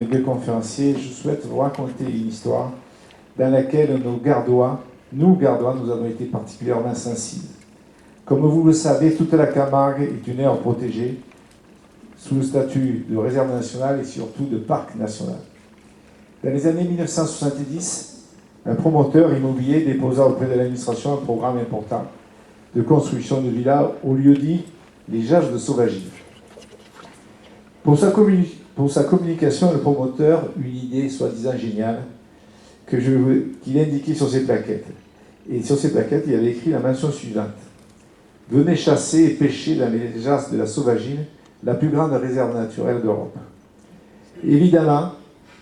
deux conférenciers, je souhaite vous raconter une histoire dans laquelle nous Gardois, nous avons été particulièrement sensibles. Comme vous le savez, toute la Camargue est une aire protégée sous le statut de réserve nationale et surtout de parc national. Dans les années 1970, un promoteur immobilier déposa auprès de l'administration un programme important de construction de villas au lieu dit les Jages de Sauvagine. Pour sa communication, le promoteur eut une idée soi-disant géniale qu'il indiquait sur ses plaquettes. Et sur ces plaquettes, il y avait écrit la mention suivante. Venez chasser et pêcher dans les Jases de la Sauvagine, la plus grande réserve naturelle d'Europe. Évidemment,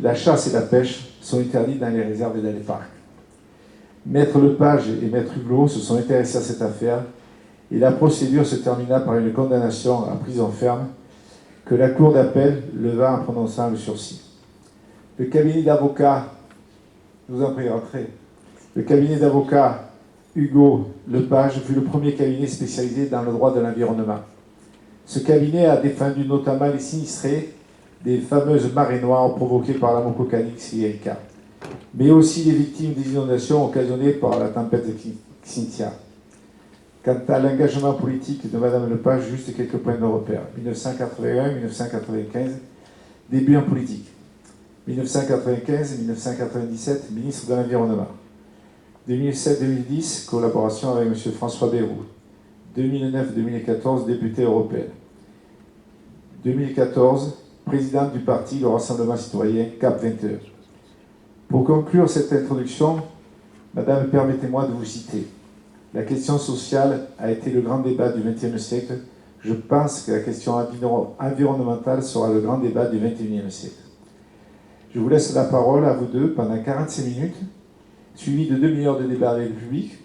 la chasse et la pêche sont interdites dans les réserves et dans les parcs. Maître Lepage et Maître Hublot se sont intéressés à cette affaire et la procédure se termina par une condamnation à prison ferme que la Cour d'appel leva en prononçant le sursis. Le cabinet d'avocats, je vous en prie, rentrez. Le cabinet d'avocats Hugo Lepage fut le premier cabinet spécialisé dans le droit de l'environnement. Ce cabinet a défendu notamment les sinistrés des fameuses marées noires provoquées par la Mococanix et Erika, mais aussi les victimes des inondations occasionnées par la tempête Xynthia. Quant à l'engagement politique de Mme Lepage, juste quelques points de repère. 1981-1995, début en politique. 1995-1997, ministre de l'Environnement. 2007-2010, collaboration avec M. François Bayrou. 2009-2014, député européen. 2014, présidente du parti le Rassemblement citoyen CAP 21. Pour conclure cette introduction, Madame, permettez-moi de vous citer. La question sociale a été le grand débat du XXe siècle. Je pense que la question environnementale sera le grand débat du XXIe siècle. Je vous laisse la parole à vous deux pendant 45 minutes, suivi de 2 heures de débat avec le public,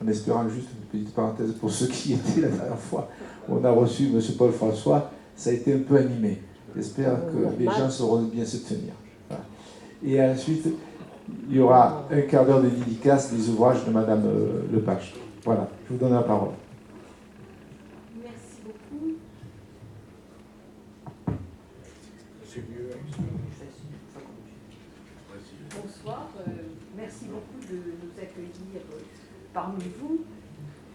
en espérant juste une petite parenthèse pour ceux qui étaient la dernière fois où on a reçu M. Paul François, ça a été un peu animé. J'espère que les gens sauront bien se tenir. Voilà. Et ensuite, il y aura un quart d'heure de dédicace des ouvrages de Mme Lepage. Voilà, je vous donne la parole. Merci beaucoup. Bonsoir, merci beaucoup de nous accueillir parmi vous.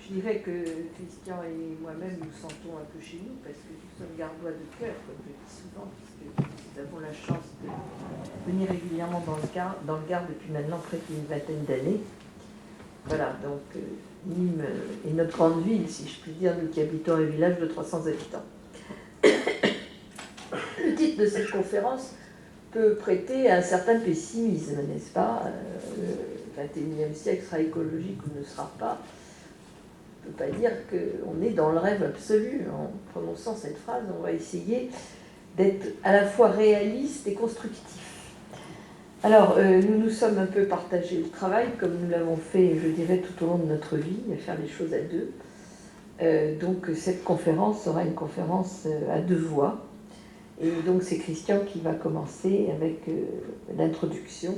Je dirais que Christian et moi-même nous sentons un peu chez nous parce que nous sommes gardois de cœur, comme je dis souvent, puisque nous avons la chance de venir régulièrement dans le Gard depuis maintenant près d'une vingtaine d'années. Voilà, donc Nîmes est notre grande ville, si je puis dire, nous qui habitons un village de 300 habitants. Le titre de cette conférence peut prêter à un certain pessimisme, n'est-ce pas? Le XXIe siècle sera écologique ou ne sera pas. On ne peut pas dire qu'on est dans le rêve absolu. En prononçant cette phrase, on va essayer d'être à la fois réaliste et constructif. Alors, nous nous sommes un peu partagé le travail, comme nous l'avons fait, je dirais, tout au long de notre vie, à faire les choses à deux. Donc, cette conférence sera une conférence à 2 voix. Et donc, c'est Christian qui va commencer avec l'introduction.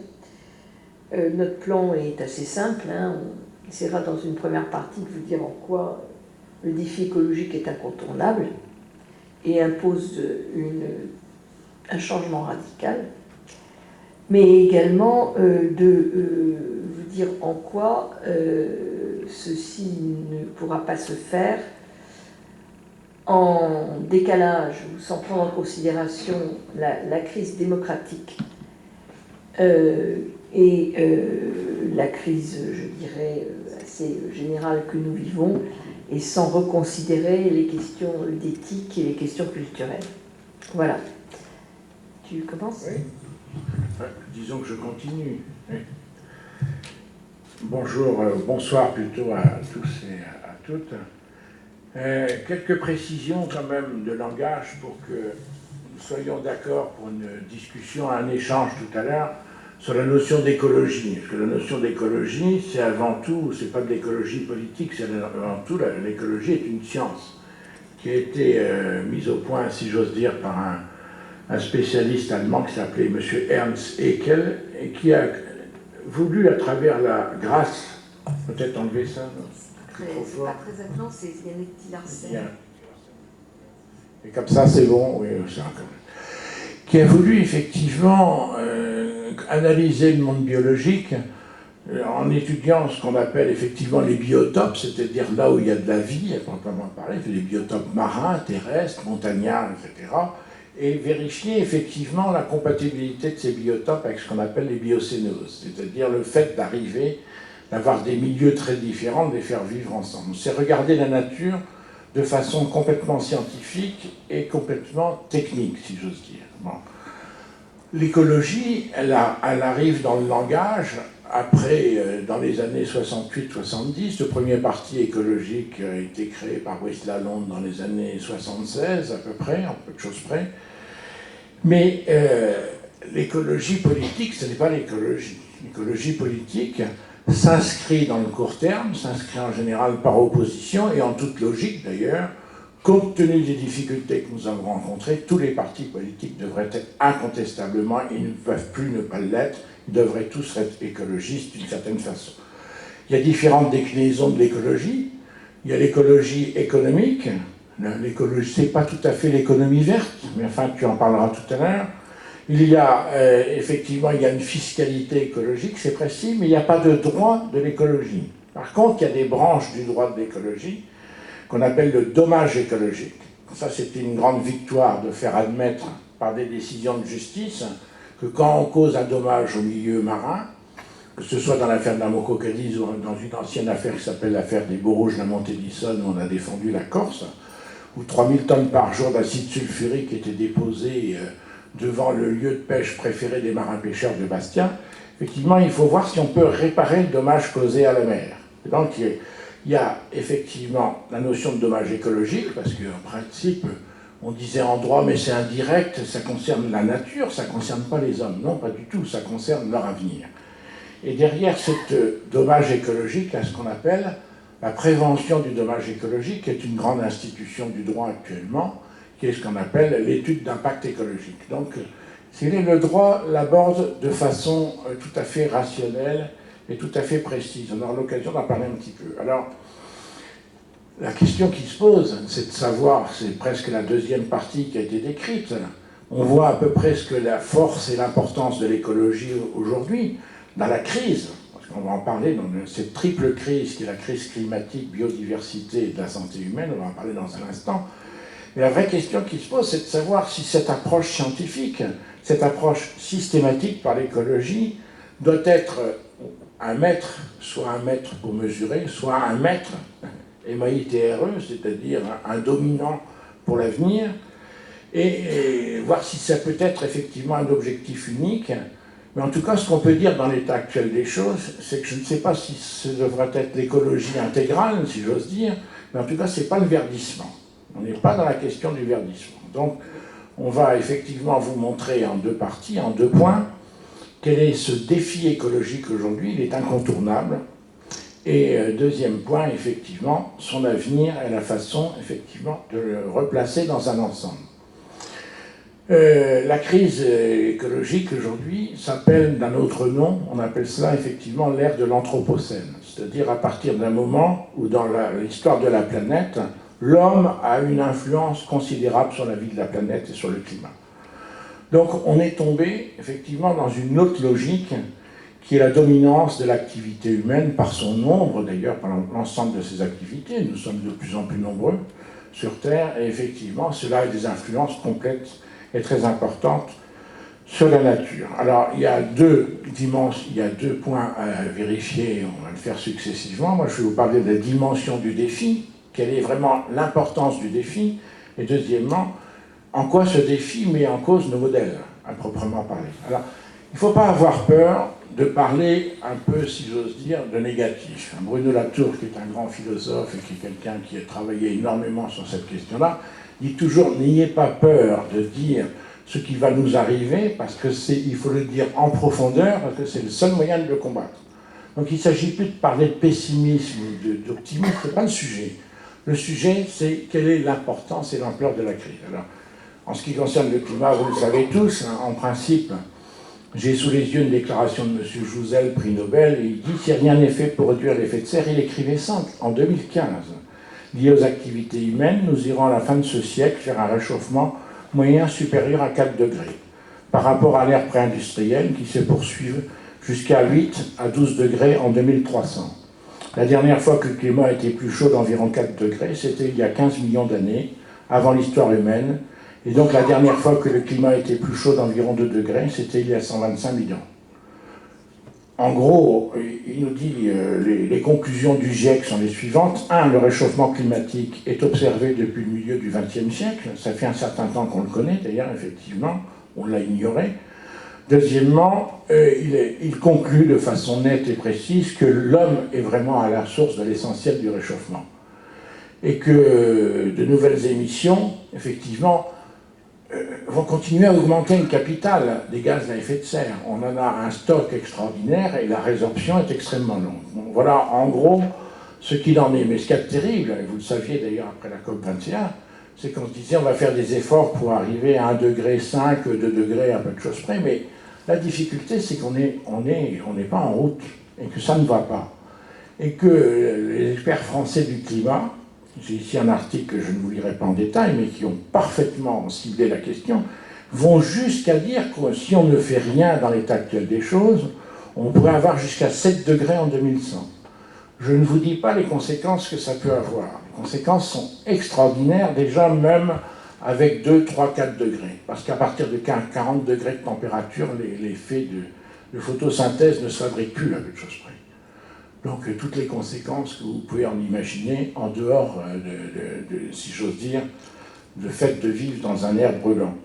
Notre plan est assez simple. On essaiera dans une première partie de vous dire en quoi le défi écologique est incontournable et impose un changement radical. Mais également de vous dire en quoi ceci ne pourra pas se faire en décalage ou sans prendre en considération la crise démocratique et la crise, je dirais, assez générale que nous vivons, et sans reconsidérer les questions d'éthique et les questions culturelles. Voilà. Tu commences ? Oui. Disons que je continue. Bonjour, bonsoir plutôt à tous et à toutes. Quelques précisions quand même de langage pour que nous soyons d'accord pour une discussion, un échange tout à l'heure sur la notion d'écologie. Parce que la notion d'écologie, c'est avant tout, c'est pas de l'écologie politique, c'est avant tout, l'écologie est une science qui a été mise au point, si j'ose dire, par un spécialiste allemand qui s'appelait M. Ernst Haeckel et qui a voulu, à travers la grâce, peut-être enlever ça, non ? C'est pas très avenant, c'est Yannick Tillarsen. Et comme ça, c'est bon, oui, c'est encore. qui a voulu effectivement analyser le monde biologique en étudiant ce qu'on appelle effectivement les biotopes, c'est-à-dire là où il y a de la vie, à proprement parler, les biotopes marins, terrestres, montagnards, etc., et vérifier effectivement la compatibilité de ces biotopes avec ce qu'on appelle les biocénoses, c'est-à-dire le fait d'arriver, d'avoir des milieux très différents, de les faire vivre ensemble. C'est regarder la nature de façon complètement scientifique et complètement technique, si j'ose dire. Bon. L'écologie, elle arrive dans le langage après, dans les années 68-70. Le premier parti écologique a été créé par Brice Lalonde dans les années 76, à peu près, en peu de choses près. Mais l'écologie politique, ce n'est pas l'écologie. L'écologie politique s'inscrit dans le court terme, s'inscrit en général par opposition, et en toute logique d'ailleurs, compte tenu des difficultés que nous avons rencontrées, tous les partis politiques devraient être incontestablement, ils ne peuvent plus ne pas l'être, ils devraient tous être écologistes d'une certaine façon. Il y a différentes déclinaisons de l'écologie. Il y a l'écologie économique. L'écologie, c'est pas tout à fait l'économie verte, mais enfin tu en parleras tout à l'heure. Il y a effectivement, il y a une fiscalité écologique, c'est précis, mais il n'y a pas de droit de l'écologie. Par contre, il y a des branches du droit de l'écologie qu'on appelle le dommage écologique. Ça, c'était une grande victoire de faire admettre par des décisions de justice que quand on cause un dommage au milieu marin, que ce soit dans l'affaire de la Moco-Cadiz ou dans une ancienne affaire qui s'appelle l'affaire des Baux-Rouges de la Montée-d'Issonne, où on a défendu la Corse, où 3000 tonnes par jour d'acide sulfurique étaient déposées devant le lieu de pêche préféré des marins-pêcheurs de Bastia, effectivement, il faut voir si on peut réparer le dommage causé à la mer. Et donc, il y a effectivement la notion de dommage écologique, parce qu'en principe, on disait en droit, mais c'est indirect, ça concerne la nature, ça ne concerne pas les hommes. Non, pas du tout, ça concerne leur avenir. Et derrière ce dommage écologique, il y a ce qu'on appelle la prévention du dommage écologique, qui est une grande institution du droit actuellement, qui est ce qu'on appelle l'étude d'impact écologique. Donc, le droit l'aborde de façon tout à fait rationnelle et tout à fait précise. On aura l'occasion d'en parler un petit peu. Alors, la question qui se pose, c'est de savoir, c'est presque la deuxième partie qui a été décrite, on voit à peu près ce que la force et l'importance de l'écologie aujourd'hui, dans la crise, parce qu'on va en parler, dans cette triple crise qui est la crise climatique, biodiversité et de la santé humaine, on va en parler dans un instant. Mais la vraie question qui se pose, c'est de savoir si cette approche scientifique, cette approche systématique par l'écologie, doit être un mètre, soit un mètre pour mesurer, soit un mètre, M-A-I-T-R-E, c'est-à-dire un dominant pour l'avenir, et voir si ça peut être effectivement un objectif unique. Mais en tout cas, ce qu'on peut dire dans l'état actuel des choses, c'est que je ne sais pas si ce devrait être l'écologie intégrale, si j'ose dire, mais en tout cas, ce n'est pas le verdissement. On n'est pas dans la question du verdissement. Donc, on va effectivement vous montrer en deux parties, en deux points, quel est ce défi écologique aujourd'hui. Il est incontournable. Et deuxième point, effectivement, son avenir et la façon, effectivement, de le replacer dans un ensemble. La crise écologique aujourd'hui s'appelle d'un autre nom, on appelle cela effectivement l'ère de l'Anthropocène, c'est-à-dire à partir d'un moment où dans l'histoire de la planète, l'homme a une influence considérable sur la vie de la planète et sur le climat. Donc on est tombé effectivement dans une autre logique qui est la dominance de l'activité humaine par son nombre, d'ailleurs par l'ensemble de ses activités. Nous sommes de plus en plus nombreux sur Terre et effectivement cela a des influences complètes et très importante sur la nature. Alors, il y a deux points à vérifier, on va le faire successivement. Moi, je vais vous parler de la dimension du défi, quelle est vraiment l'importance du défi, et deuxièmement, en quoi ce défi met en cause nos modèles, à proprement parler. Alors, il ne faut pas avoir peur de parler un peu, si j'ose dire, de négatif. Bruno Latour, qui est un grand philosophe et qui est quelqu'un qui a travaillé énormément sur cette question-là, dit toujours, n'ayez pas peur de dire ce qui va nous arriver, parce que il faut le dire en profondeur, parce que c'est le seul moyen de le combattre. Donc il ne s'agit plus de parler de pessimisme ou d'optimisme, ce n'est pas le sujet. Le sujet, c'est quelle est l'importance et l'ampleur de la crise. Alors, en ce qui concerne le climat, vous le savez tous, hein, en principe, j'ai sous les yeux une déclaration de M. Jouzel, prix Nobel, et il dit « Si rien n'est fait pour réduire l'effet de serre », il écrivait simple, en 2015. Lié aux activités humaines, nous irons à la fin de ce siècle vers un réchauffement moyen supérieur à 4 degrés. par rapport à l'ère pré-industrielle qui se poursuivent jusqu'à 8 à 12 degrés en 2300. La dernière fois que le climat a été plus chaud d'environ 4 degrés, c'était il y a 15 millions d'années, avant l'histoire humaine. Et donc la dernière fois que le climat a été plus chaud d'environ 2 degrés, c'était il y a 125 000 ans. En gros, il nous dit les conclusions du GIEC sont les suivantes. 1. Le réchauffement climatique est observé depuis le milieu du XXe siècle. Ça fait un certain temps qu'on le connaît, d'ailleurs, effectivement. On l'a ignoré. Deuxièmement, il conclut de façon nette et précise que l'homme est vraiment à la source de l'essentiel du réchauffement. Et que de nouvelles émissions, effectivement, vont continuer à augmenter le capital des gaz à effet de serre. On en a un stock extraordinaire et la résorption est extrêmement longue. Donc voilà, en gros, ce qu'il en est. Mais ce qui est terrible, et vous le saviez d'ailleurs après la COP21, c'est qu'on se disait on va faire des efforts pour arriver à 1,5 degré, 2 degrés, à peu de choses près, mais la difficulté, c'est qu'on n'est pas en route et que ça ne va pas. Et que les experts français du climat, j'ai ici un article que je ne vous lirai pas en détail, mais qui ont parfaitement ciblé la question, vont jusqu'à dire que si on ne fait rien dans l'état actuel des choses, on pourrait avoir jusqu'à 7 degrés en 2100. Je ne vous dis pas les conséquences que ça peut avoir. Les conséquences sont extraordinaires, déjà même avec 2, 3, 4 degrés. Parce qu'à partir de 40 degrés de température, l'effet de photosynthèse ne se fabrique plus, à peu de choses près. Donc toutes les conséquences que vous pouvez en imaginer, en dehors si j'ose dire, du fait de vivre dans un air brûlant.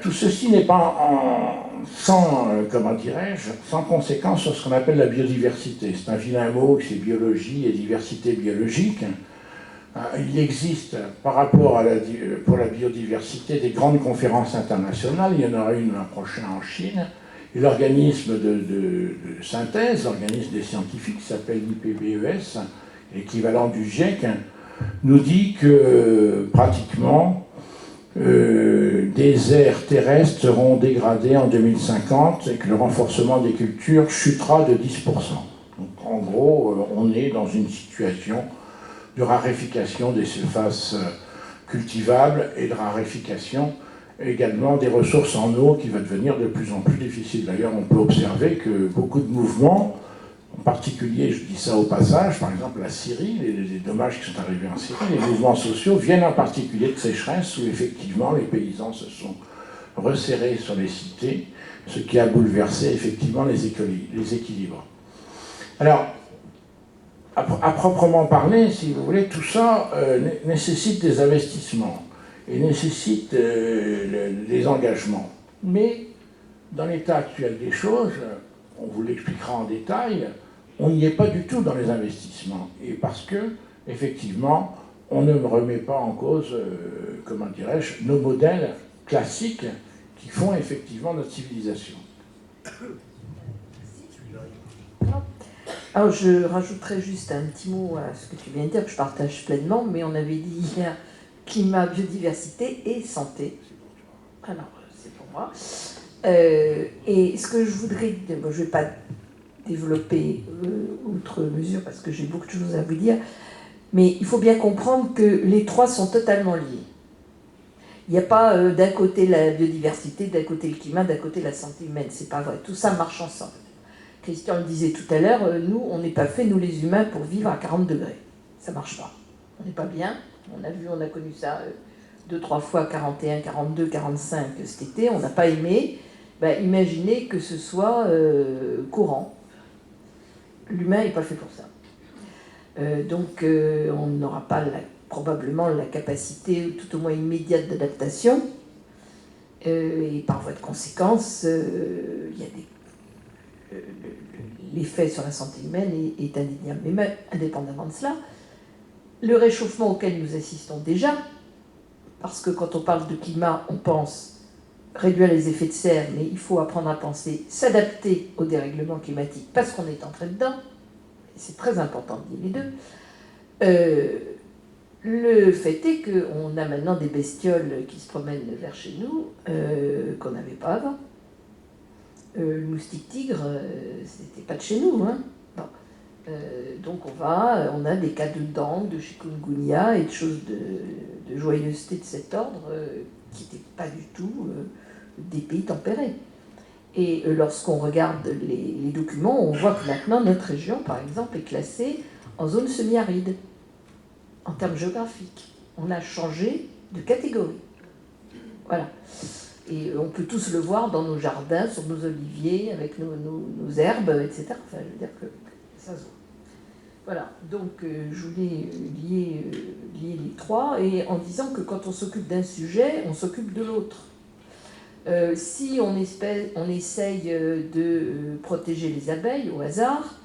Tout ceci n'est pas sans conséquence sur ce qu'on appelle la biodiversité. C'est un vilain mot, c'est biologie et diversité biologique. Il existe, par rapport pour la biodiversité, des grandes conférences internationales. Il y en aura une l'an prochain en Chine. Et l'organisme de synthèse, l'organisme des scientifiques, qui s'appelle l'IPBES, l'équivalent du GIEC, nous dit que pratiquement des aires terrestres seront dégradées en 2050 et que le renforcement des cultures chutera de 10%. Donc en gros, on est dans une situation de raréfication des surfaces cultivables et de raréfication également des ressources en eau qui va devenir de plus en plus difficile. D'ailleurs, on peut observer que beaucoup de mouvements, en particulier, je dis ça au passage, par exemple la Syrie, les dommages qui sont arrivés en Syrie, les mouvements sociaux viennent en particulier de sécheresse où effectivement les paysans se sont resserrés sur les cités, ce qui a bouleversé effectivement les équilibres. Alors, à proprement parler, si vous voulez, tout ça nécessite des investissements et nécessite des engagements. Mais dans l'état actuel des choses, on vous l'expliquera en détail, on n'y est pas du tout dans les investissements. Et parce que, effectivement, on ne remet pas en cause, comment dirais-je, nos modèles classiques qui font effectivement notre civilisation. Alors je rajouterai juste un petit mot à ce que tu viens de dire, que je partage pleinement, mais on avait dit hier climat, biodiversité et santé. Alors, c'est pour moi. Et ce que je voudrais, je ne vais pas développer outre mesure parce que j'ai beaucoup de choses à vous dire, mais il faut bien comprendre que les trois sont totalement liés. Il n'y a pas d'un côté la biodiversité, d'un côté le climat, d'un côté la santé humaine. C'est pas vrai. Tout ça marche ensemble. Christian le disait tout à l'heure, nous, on n'est pas fait, nous les humains, pour vivre à 40 degrés. Ça ne marche pas. On n'est pas bien. On a connu ça 2-3 fois, 41, 42, 45 cet été. On n'a pas aimé. Ben, imaginez que ce soit courant. L'humain n'est pas fait pour ça. Donc, on n'aura pas probablement la capacité, tout au moins immédiate, d'adaptation. Et par voie de conséquence, il y a l'effet sur la santé humaine est indéniable. Mais même indépendamment de cela, le réchauffement auquel nous assistons déjà, parce que quand on parle de climat, on pense réduire les effets de serre, mais il faut apprendre à penser s'adapter au dérèglement climatique parce qu'on est entré dedans, et c'est très important de dire les deux. Le fait est qu'on a maintenant des bestioles qui se promènent vers chez nous qu'on n'avait pas avant. Le moustique tigre, c'était pas de chez nous, hein. Bon. Donc on a des cas de dengue, de chikungunya et de choses de joyeuseté de cet ordre qui n'étaient pas du tout des pays tempérés. Et lorsqu'on regarde les documents, on voit que maintenant notre région, par exemple, est classée en zone semi-aride, en termes géographiques. On a changé de catégorie. Voilà. Et on peut tous le voir dans nos jardins, sur nos oliviers, avec nos herbes, etc. Enfin, je veux dire que ça se voit. Voilà, donc je voulais lier les trois, et en disant que quand on s'occupe d'un sujet, on s'occupe de l'autre. Si on essaye de protéger les abeilles au hasard,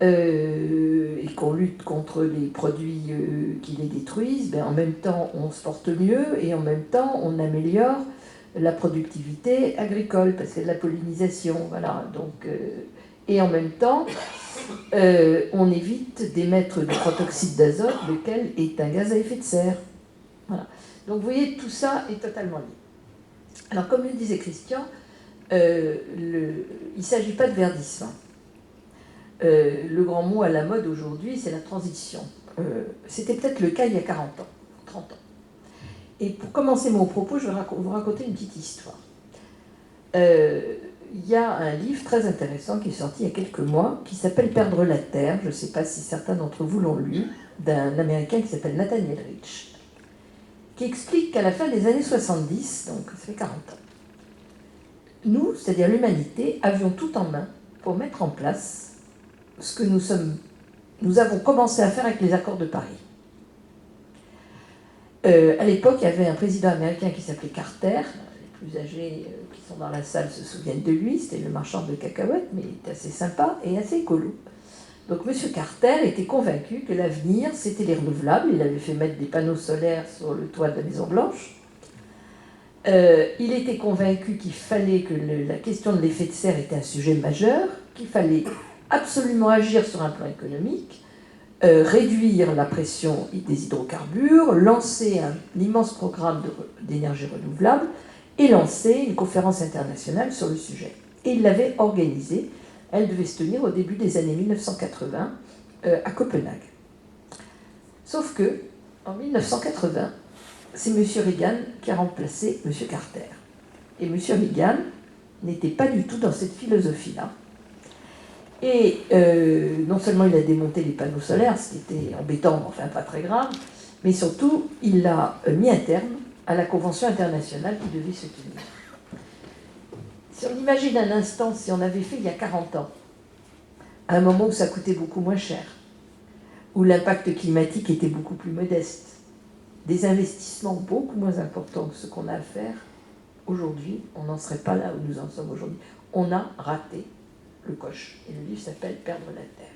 et qu'on lutte contre les produits qui les détruisent, ben en même temps on se porte mieux, et en même temps on améliore la productivité agricole, parce qu'il y a de la pollinisation, voilà. Donc, et en même temps, on évite d'émettre du protoxyde d'azote, lequel est un gaz à effet de serre. Voilà. Donc vous voyez, tout ça est totalement lié. Alors comme le disait Christian, il ne s'agit pas de verdissement. Le grand mot à la mode aujourd'hui, c'est la transition. C'était peut-être le cas il y a 40 ans, 30 ans. Et pour commencer mon propos, je vais vous raconter une petite histoire. Il y a un livre très intéressant qui est sorti il y a quelques mois, qui s'appelle « Perdre la Terre ». Je ne sais pas si certains d'entre vous l'ont lu, d'un Américain qui s'appelle Nathaniel Rich, qui explique qu'à la fin des années 70, donc ça fait 40 ans, nous, c'est-à-dire l'humanité, avions tout en main pour mettre en place ce que nous avons commencé à faire avec les accords de Paris. À l'époque, il y avait un président américain qui s'appelait Carter. Les plus âgés qui sont dans la salle se souviennent de lui. C'était le marchand de cacahuètes, mais il était assez sympa et assez écolo. Donc M. Carter était convaincu que l'avenir, c'était les renouvelables. Il avait fait mettre des panneaux solaires sur le toit de la Maison-Blanche. Il était convaincu qu'il fallait que la question de l'effet de serre était un sujet majeur, qu'il fallait absolument agir sur un plan économique, réduire la pression des hydrocarbures, lancer un immense programme d'énergie renouvelable et lancer une conférence internationale sur le sujet. Et il l'avait organisée. Elle devait se tenir au début des années 1980 à Copenhague. Sauf que, en 1980, c'est M. Reagan qui a remplacé M. Carter. Et M. Reagan n'était pas du tout dans cette philosophie-là. Et non seulement il a démonté les panneaux solaires, ce qui était embêtant, mais enfin pas très grave, mais surtout il a mis un terme à la convention internationale qui devait se tenir. Si on imagine un instant, si on avait fait il y a 40 ans, à un moment où ça coûtait beaucoup moins cher, où l'impact climatique était beaucoup plus modeste, des investissements beaucoup moins importants que ce qu'on a à faire, aujourd'hui, on n'en serait pas là où nous en sommes aujourd'hui. On a raté le coche. Et le livre s'appelle « Perdre la Terre ».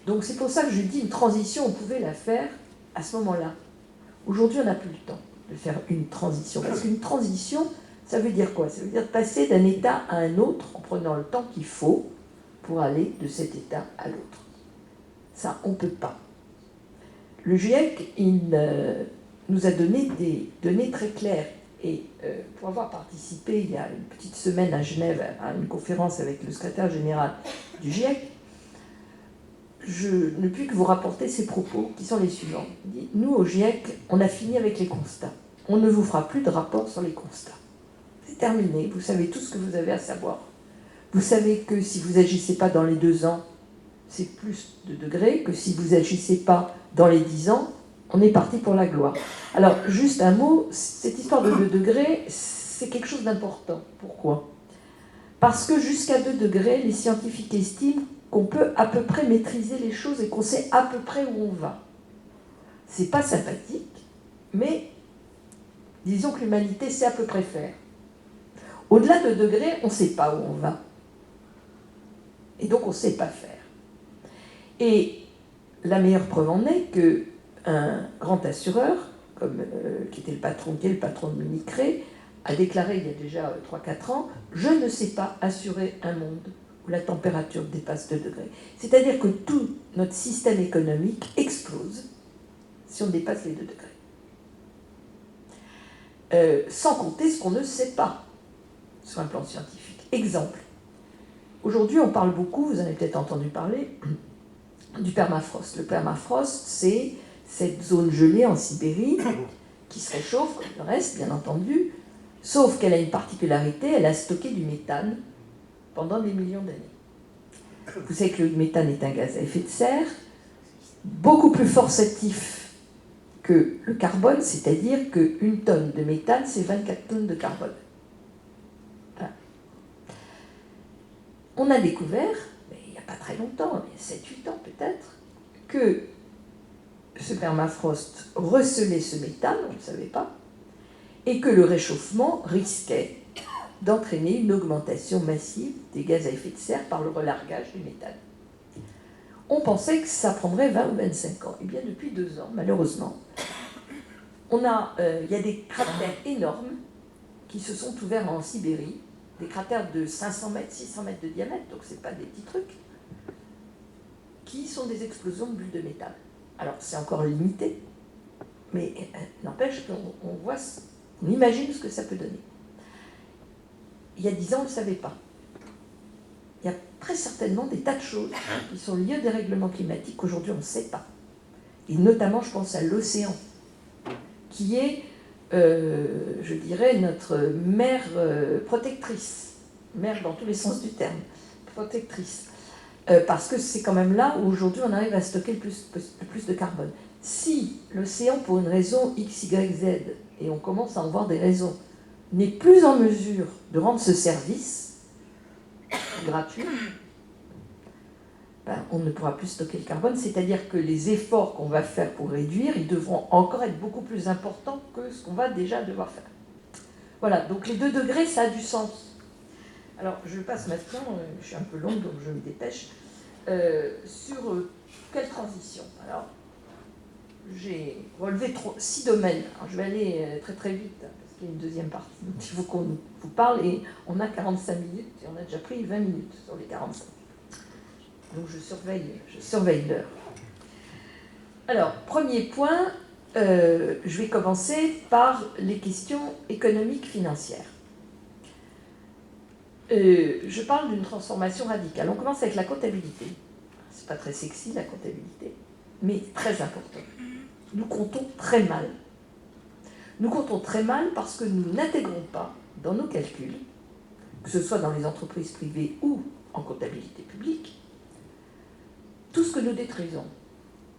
Donc c'est pour ça que je dis une transition, on pouvait la faire à ce moment-là. Aujourd'hui, on n'a plus le temps de faire une transition. Parce qu'une transition, ça veut dire quoi? Ça veut dire passer d'un état à un autre en prenant le temps qu'il faut pour aller de cet état à l'autre. Ça, on ne peut pas. Le GIEC, il nous a donné des données très claires. Et pour avoir participé il y a une petite semaine à Genève à une conférence avec le secrétaire général du GIEC, je ne puis que vous rapporter ces propos qui sont les suivants. Il dit, nous, au GIEC, on a fini avec les constats. On ne vous fera plus de rapport sur les constats. C'est terminé, vous savez tout ce que vous avez à savoir. Vous savez que si vous n'agissez pas dans les 2 ans, c'est plus de degrés, que si vous n'agissez pas dans les 10 ans, on est parti pour la gloire. Alors, juste un mot, cette histoire de 2 degrés, c'est quelque chose d'important. Pourquoi? Parce que jusqu'à 2 degrés, les scientifiques estiment qu'on peut à peu près maîtriser les choses et qu'on sait à peu près où on va. C'est pas sympathique, mais disons que l'humanité sait à peu près faire. Au-delà de 2 degrés, on ne sait pas où on va. Et donc, on ne sait pas faire. Et la meilleure preuve en est qu'un grand assureur, qui est le patron de Munich Re, a déclaré il y a déjà 3-4 ans « Je ne sais pas assurer un monde où la température dépasse 2 degrés ». C'est-à-dire que tout notre système économique explose si on dépasse les 2 degrés. Sans compter ce qu'on ne sait pas sur un plan scientifique. Exemple. Aujourd'hui, on parle beaucoup, vous en avez peut-être entendu parler, du permafrost. Le permafrost, c'est cette zone gelée en Sibérie qui se réchauffe, comme le reste, bien entendu, Sauf qu'elle a une particularité, elle a stocké du méthane pendant des millions d'années. Vous savez que le méthane est un gaz à effet de serre, beaucoup plus forçatif que le carbone, c'est-à-dire qu'une tonne de méthane, c'est 24 tonnes de carbone. Voilà. On a découvert, mais il n'y a pas très longtemps, il y a 7-8 ans peut-être, que ce permafrost recelait ce méthane, on ne le savait pas, et que le réchauffement risquait d'entraîner une augmentation massive des gaz à effet de serre par le relargage du méthane. On pensait que ça prendrait 20 ou 25 ans. Et bien depuis 2 ans, malheureusement, il y a des cratères énormes qui se sont ouverts en Sibérie, des cratères de 500 mètres, 600 mètres de diamètre, donc ce n'est pas des petits trucs, qui sont des explosions de bulles de méthane. Alors c'est encore limité, mais n'empêche qu'on imagine ce que ça peut donner. Il y a 10 ans, on ne le savait pas. Il y a très certainement des tas de choses qui sont liées au dérèglement climatique qu'aujourd'hui on ne sait pas. Et notamment, je pense à l'océan, qui est, je dirais, notre mère protectrice, mère dans tous les sens du terme, protectrice. Parce que c'est quand même là où aujourd'hui on arrive à stocker le plus de carbone. Si l'océan, pour une raison X, Y, Z, et on commence à en voir des raisons, n'est plus en mesure de rendre ce service gratuit, on ne pourra plus stocker le carbone, c'est-à-dire que les efforts qu'on va faire pour réduire, ils devront encore être beaucoup plus importants que ce qu'on va déjà devoir faire. Voilà, donc les 2 degrés, ça a du sens. Alors, je passe maintenant, je suis un peu longue, donc je me dépêche, sur quelle transition. Alors, j'ai relevé 6 domaines. Alors, je vais aller très très vite, parce qu'il y a une deuxième partie. Donc, il faut qu'on vous parle, et on a 45 minutes, et on a déjà pris 20 minutes sur les 45. Donc, je surveille l'heure. Alors, premier point, je vais commencer par les questions économiques financières. Je parle d'une transformation radicale. On commence avec la comptabilité. C'est pas très sexy, la comptabilité, mais très important. Nous comptons très mal. Nous comptons très mal parce que nous n'intégrons pas dans nos calculs, que ce soit dans les entreprises privées ou en comptabilité publique, tout ce que nous détruisons.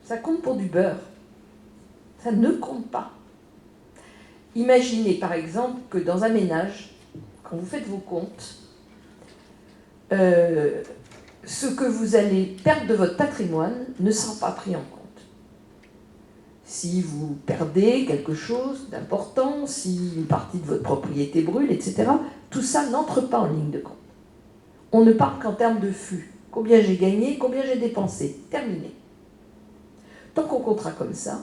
Ça compte pour du beurre. Ça ne compte pas. Imaginez par exemple que dans un ménage, quand vous faites vos comptes, ce que vous allez perdre de votre patrimoine ne sera pas pris en compte. Si vous perdez quelque chose d'important, si une partie de votre propriété brûle, etc., tout ça n'entre pas en ligne de compte. On ne parle qu'en termes de flux. Combien j'ai gagné, combien j'ai dépensé. Terminé. Tant qu'on comptera comme ça,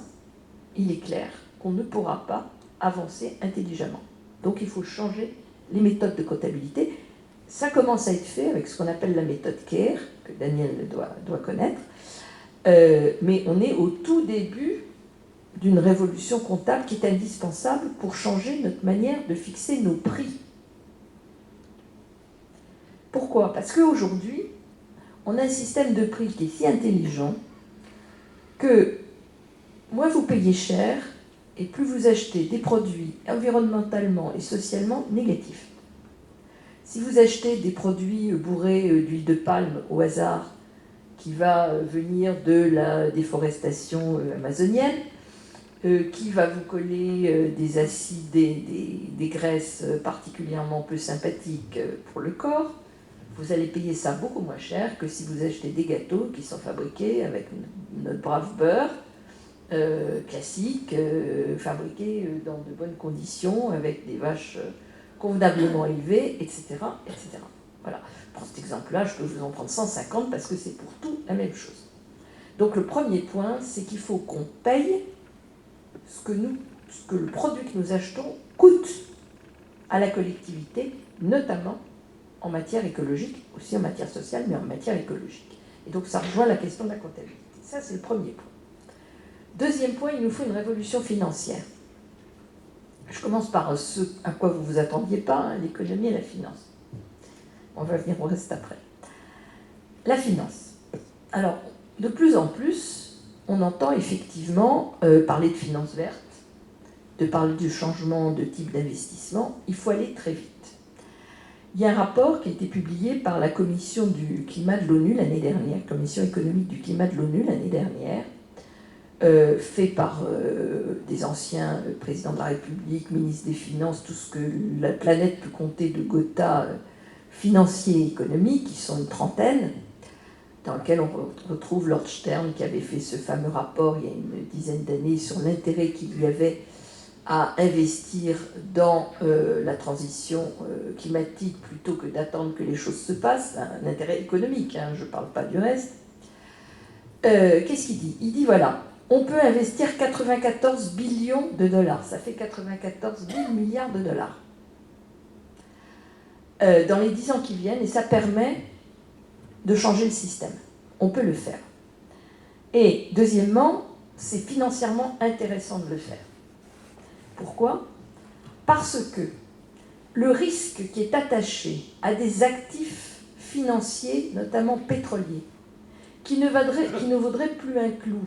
il est clair qu'on ne pourra pas avancer intelligemment. Donc il faut changer les méthodes de comptabilité. Ça commence à être fait avec ce qu'on appelle la méthode CARE, que Daniel doit connaître, mais on est au tout début d'une révolution comptable qui est indispensable pour changer notre manière de fixer nos prix. Pourquoi ? Parce qu'aujourd'hui, on a un système de prix qui est si intelligent que moins vous payez cher et plus vous achetez des produits environnementalement et socialement négatifs. Si vous achetez des produits bourrés d'huile de palme au hasard, qui va venir de la déforestation amazonienne, qui va vous coller des acides, des graisses particulièrement peu sympathiques pour le corps, vous allez payer ça beaucoup moins cher que si vous achetez des gâteaux qui sont fabriqués avec notre brave beurre classique, fabriqués dans de bonnes conditions, avec des vaches convenablement élevées, etc., etc. Voilà. Pour cet exemple-là, je peux vous en prendre 150 parce que c'est pour tout la même chose. Donc le premier point, c'est qu'il faut qu'on paye ce que le produit que nous achetons coûte à la collectivité, notamment en matière écologique, aussi en matière sociale, mais en matière écologique. Et donc ça rejoint la question de la comptabilité. Ça, c'est le premier point. Deuxième point, il nous faut une révolution financière. Je commence par ce à quoi vous ne vous attendiez pas, l'économie et la finance. On va venir au reste après. La finance. Alors, de plus en plus, on entend effectivement parler de finance verte, de parler du changement de type d'investissement, il faut aller très vite. Il y a un rapport qui a été publié par la Commission du climat de l'ONU l'année dernière, Commission économique du climat de l'ONU l'année dernière, fait par des anciens présidents de la République, ministres des Finances, tout ce que la planète peut compter de Gotha financiers et économiques, qui sont une trentaine, dans lequel on retrouve Lord Stern qui avait fait ce fameux rapport il y a une dizaine d'années sur l'intérêt qu'il y avait à investir dans la transition climatique plutôt que d'attendre que les choses se passent, un intérêt économique, hein, je ne parle pas du reste. Qu'est-ce qu'il dit? Il dit voilà, on peut investir 94 billions de dollars, ça fait 94 000 milliards de dollars dans les 10 ans qui viennent, et ça permet de changer le système. On peut le faire. Et deuxièmement, c'est financièrement intéressant de le faire. Pourquoi? Parce que le risque qui est attaché à des actifs financiers, notamment pétroliers, qui ne vaudrait plus un clou,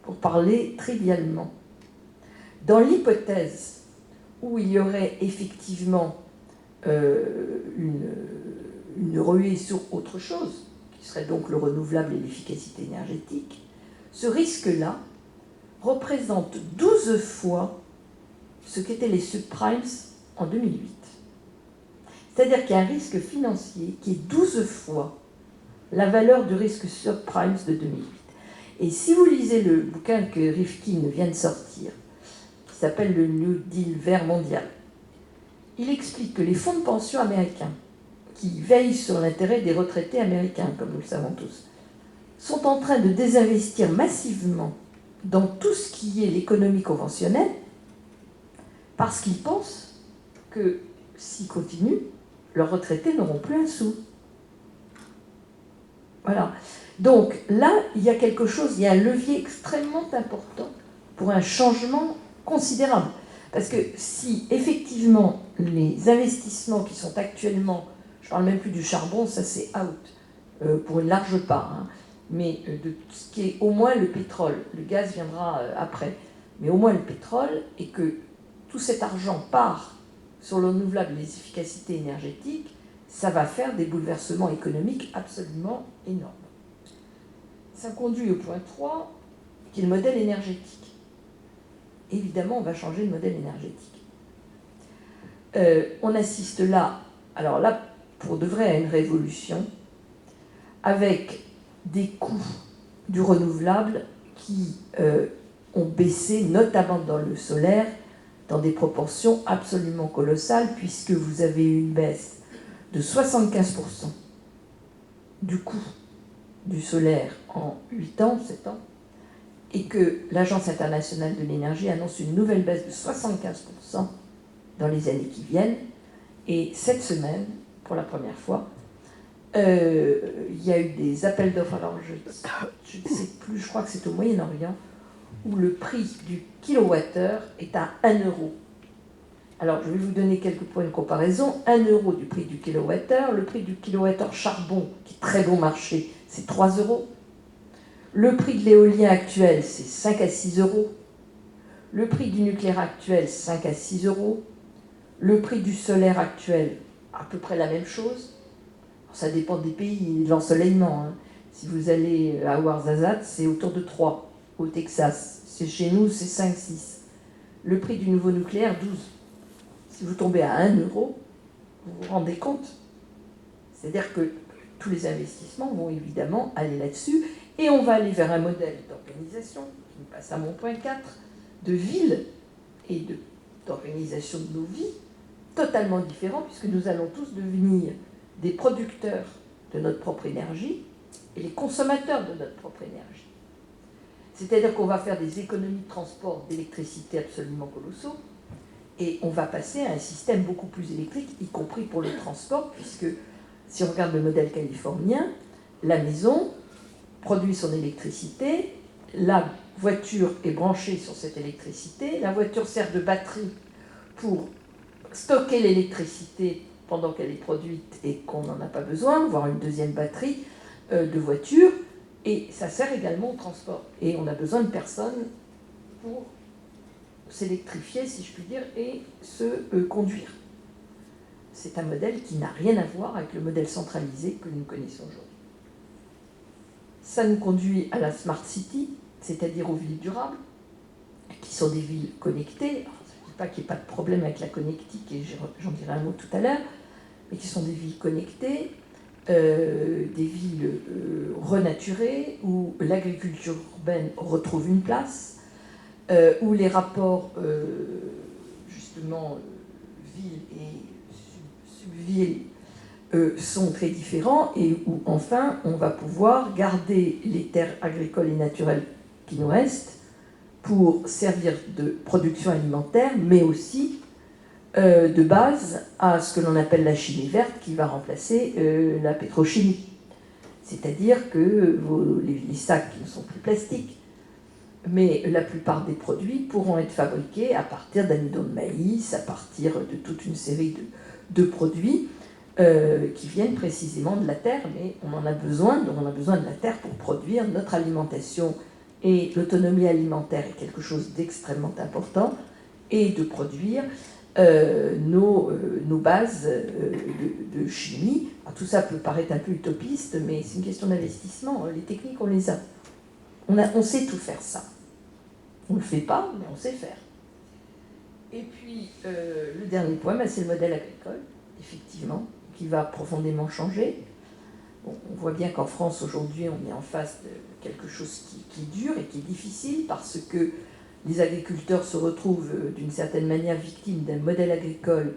pour parler trivialement, dans l'hypothèse où il y aurait effectivement une ruée sur autre chose, qui serait donc le renouvelable et l'efficacité énergétique, ce risque-là représente 12 fois ce qu'étaient les subprimes en 2008. C'est-à-dire qu'il y a un risque financier qui est 12 fois la valeur du risque subprimes de 2008. Et si vous lisez le bouquin que Rifkin vient de sortir, qui s'appelle le New Deal vert mondial, il explique que les fonds de pension américains, qui veillent sur l'intérêt des retraités américains, comme nous le savons tous, sont en train de désinvestir massivement dans tout ce qui est l'économie conventionnelle, parce qu'ils pensent que s'ils continuent, leurs retraités n'auront plus un sou. Voilà. Donc là, il y a quelque chose, il y a un levier extrêmement important pour un changement considérable. Parce que si effectivement les investissements qui sont actuellement, je ne parle même plus du charbon, ça c'est out, pour une large part, hein, mais de tout ce qui est au moins le pétrole, le gaz viendra après, mais au moins le pétrole, et que tout cet argent part sur le renouvelable et les efficacités énergétiques, ça va faire des bouleversements économiques absolument énormes. Ça conduit au point 3, qui est le modèle énergétique. Évidemment, on va changer le modèle énergétique. On assiste là, alors là, pour de vrai, à une révolution, avec des coûts du renouvelable qui ont baissé, notamment dans le solaire, dans des proportions absolument colossales, puisque vous avez eu une baisse de 75% du coût du solaire en 8 ans, 7 ans, et que l'Agence internationale de l'énergie annonce une nouvelle baisse de 75% dans les années qui viennent. Et cette semaine, pour la première fois, il y a eu des appels d'offres, alors je ne sais plus, je crois que c'est au Moyen-Orient, où le prix du kilowattheure est à 1 euro. Alors, je vais vous donner quelques points de comparaison. 1 euro du prix du kilowattheure, le prix du kilowattheure charbon, qui est très bon marché, c'est 3 euros. Le prix de l'éolien actuel, c'est 5 à 6 euros. Le prix du nucléaire actuel, 5 à 6 euros. Le prix du solaire actuel, à peu près la même chose. Alors, ça dépend des pays et de l'ensoleillement. Hein. Si vous allez à Ouarzazate, c'est autour de 3. Au Texas, c'est chez nous, c'est 5, 6. Le prix du nouveau nucléaire, 12. Si vous tombez à 1 euro, vous vous rendez compte? C'est-à-dire que tous les investissements vont évidemment aller là-dessus. Et on va aller vers un modèle d'organisation, qui me passe à mon point 4, de ville et d'organisation de nos vies, totalement différent, puisque nous allons tous devenir des producteurs de notre propre énergie et les consommateurs de notre propre énergie. C'est-à-dire qu'on va faire des économies de transport d'électricité absolument colossaux, et on va passer à un système beaucoup plus électrique, y compris pour le transport, puisque si on regarde le modèle californien, la maison produit son électricité, la voiture est branchée sur cette électricité, la voiture sert de batterie pour stocker l'électricité pendant qu'elle est produite et qu'on n'en a pas besoin, voire une deuxième batterie de voiture, et ça sert également au transport. Et on a besoin de personnes pour s'électrifier, si je puis dire, et se conduire. C'est un modèle qui n'a rien à voir avec le modèle centralisé que nous connaissons aujourd'hui. Ça nous conduit à la Smart City, c'est-à-dire aux villes durables, qui sont des villes connectées. Alors, je ne dis pas qu'il n'y ait pas de problème avec la connectique, et j'en dirai un mot tout à l'heure, mais qui sont des villes connectées, des villes renaturées, où l'agriculture urbaine retrouve une place, où les rapports, justement, ville et subville sont très différents, et où, enfin, on va pouvoir garder les terres agricoles et naturelles qui nous restent pour servir de production alimentaire, mais aussi de base à ce que l'on appelle la chimie verte, qui va remplacer la pétrochimie. C'est-à-dire que les sacs ne sont plus plastiques, mais la plupart des produits pourront être fabriqués à partir d'amidon de maïs, à partir de toute une série de produits qui viennent précisément de la terre, mais on en a besoin, donc on a besoin de la terre pour produire notre alimentation, et l'autonomie alimentaire est quelque chose d'extrêmement important, et de produire nos bases de chimie. Alors, tout ça peut paraître un peu utopiste, mais c'est une question d'investissement. Les techniques, on les a. On sait tout faire ça. On ne le fait pas, mais on sait faire. Et puis, le dernier point, c'est le modèle agricole, effectivement, qui va profondément changer. Bon, on voit bien qu'en France, aujourd'hui, on est en face de quelque chose qui dure et qui est difficile, parce que les agriculteurs se retrouvent d'une certaine manière victimes d'un modèle agricole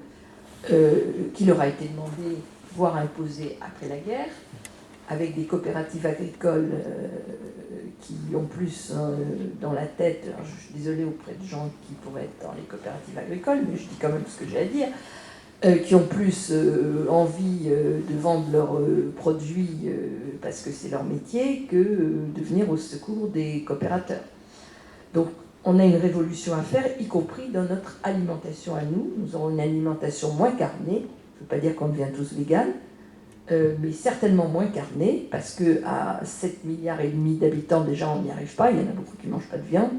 qui leur a été demandé, voire imposé après la guerre, avec des coopératives agricoles qui ont plus dans la tête, alors je suis désolée auprès de gens qui pourraient être dans les coopératives agricoles, mais je dis quand même ce que j'ai à dire, qui ont plus envie de vendre leurs produits parce que c'est leur métier, que de venir au secours des coopérateurs. Donc on a une révolution à faire, y compris dans notre alimentation à nous. Nous aurons une alimentation moins carnée, je ne veux pas dire qu'on devient tous véganes, mais certainement moins carnée, parce qu'à 7,5 milliards d'habitants, déjà, on n'y arrive pas. Il y en a beaucoup qui ne mangent pas de viande.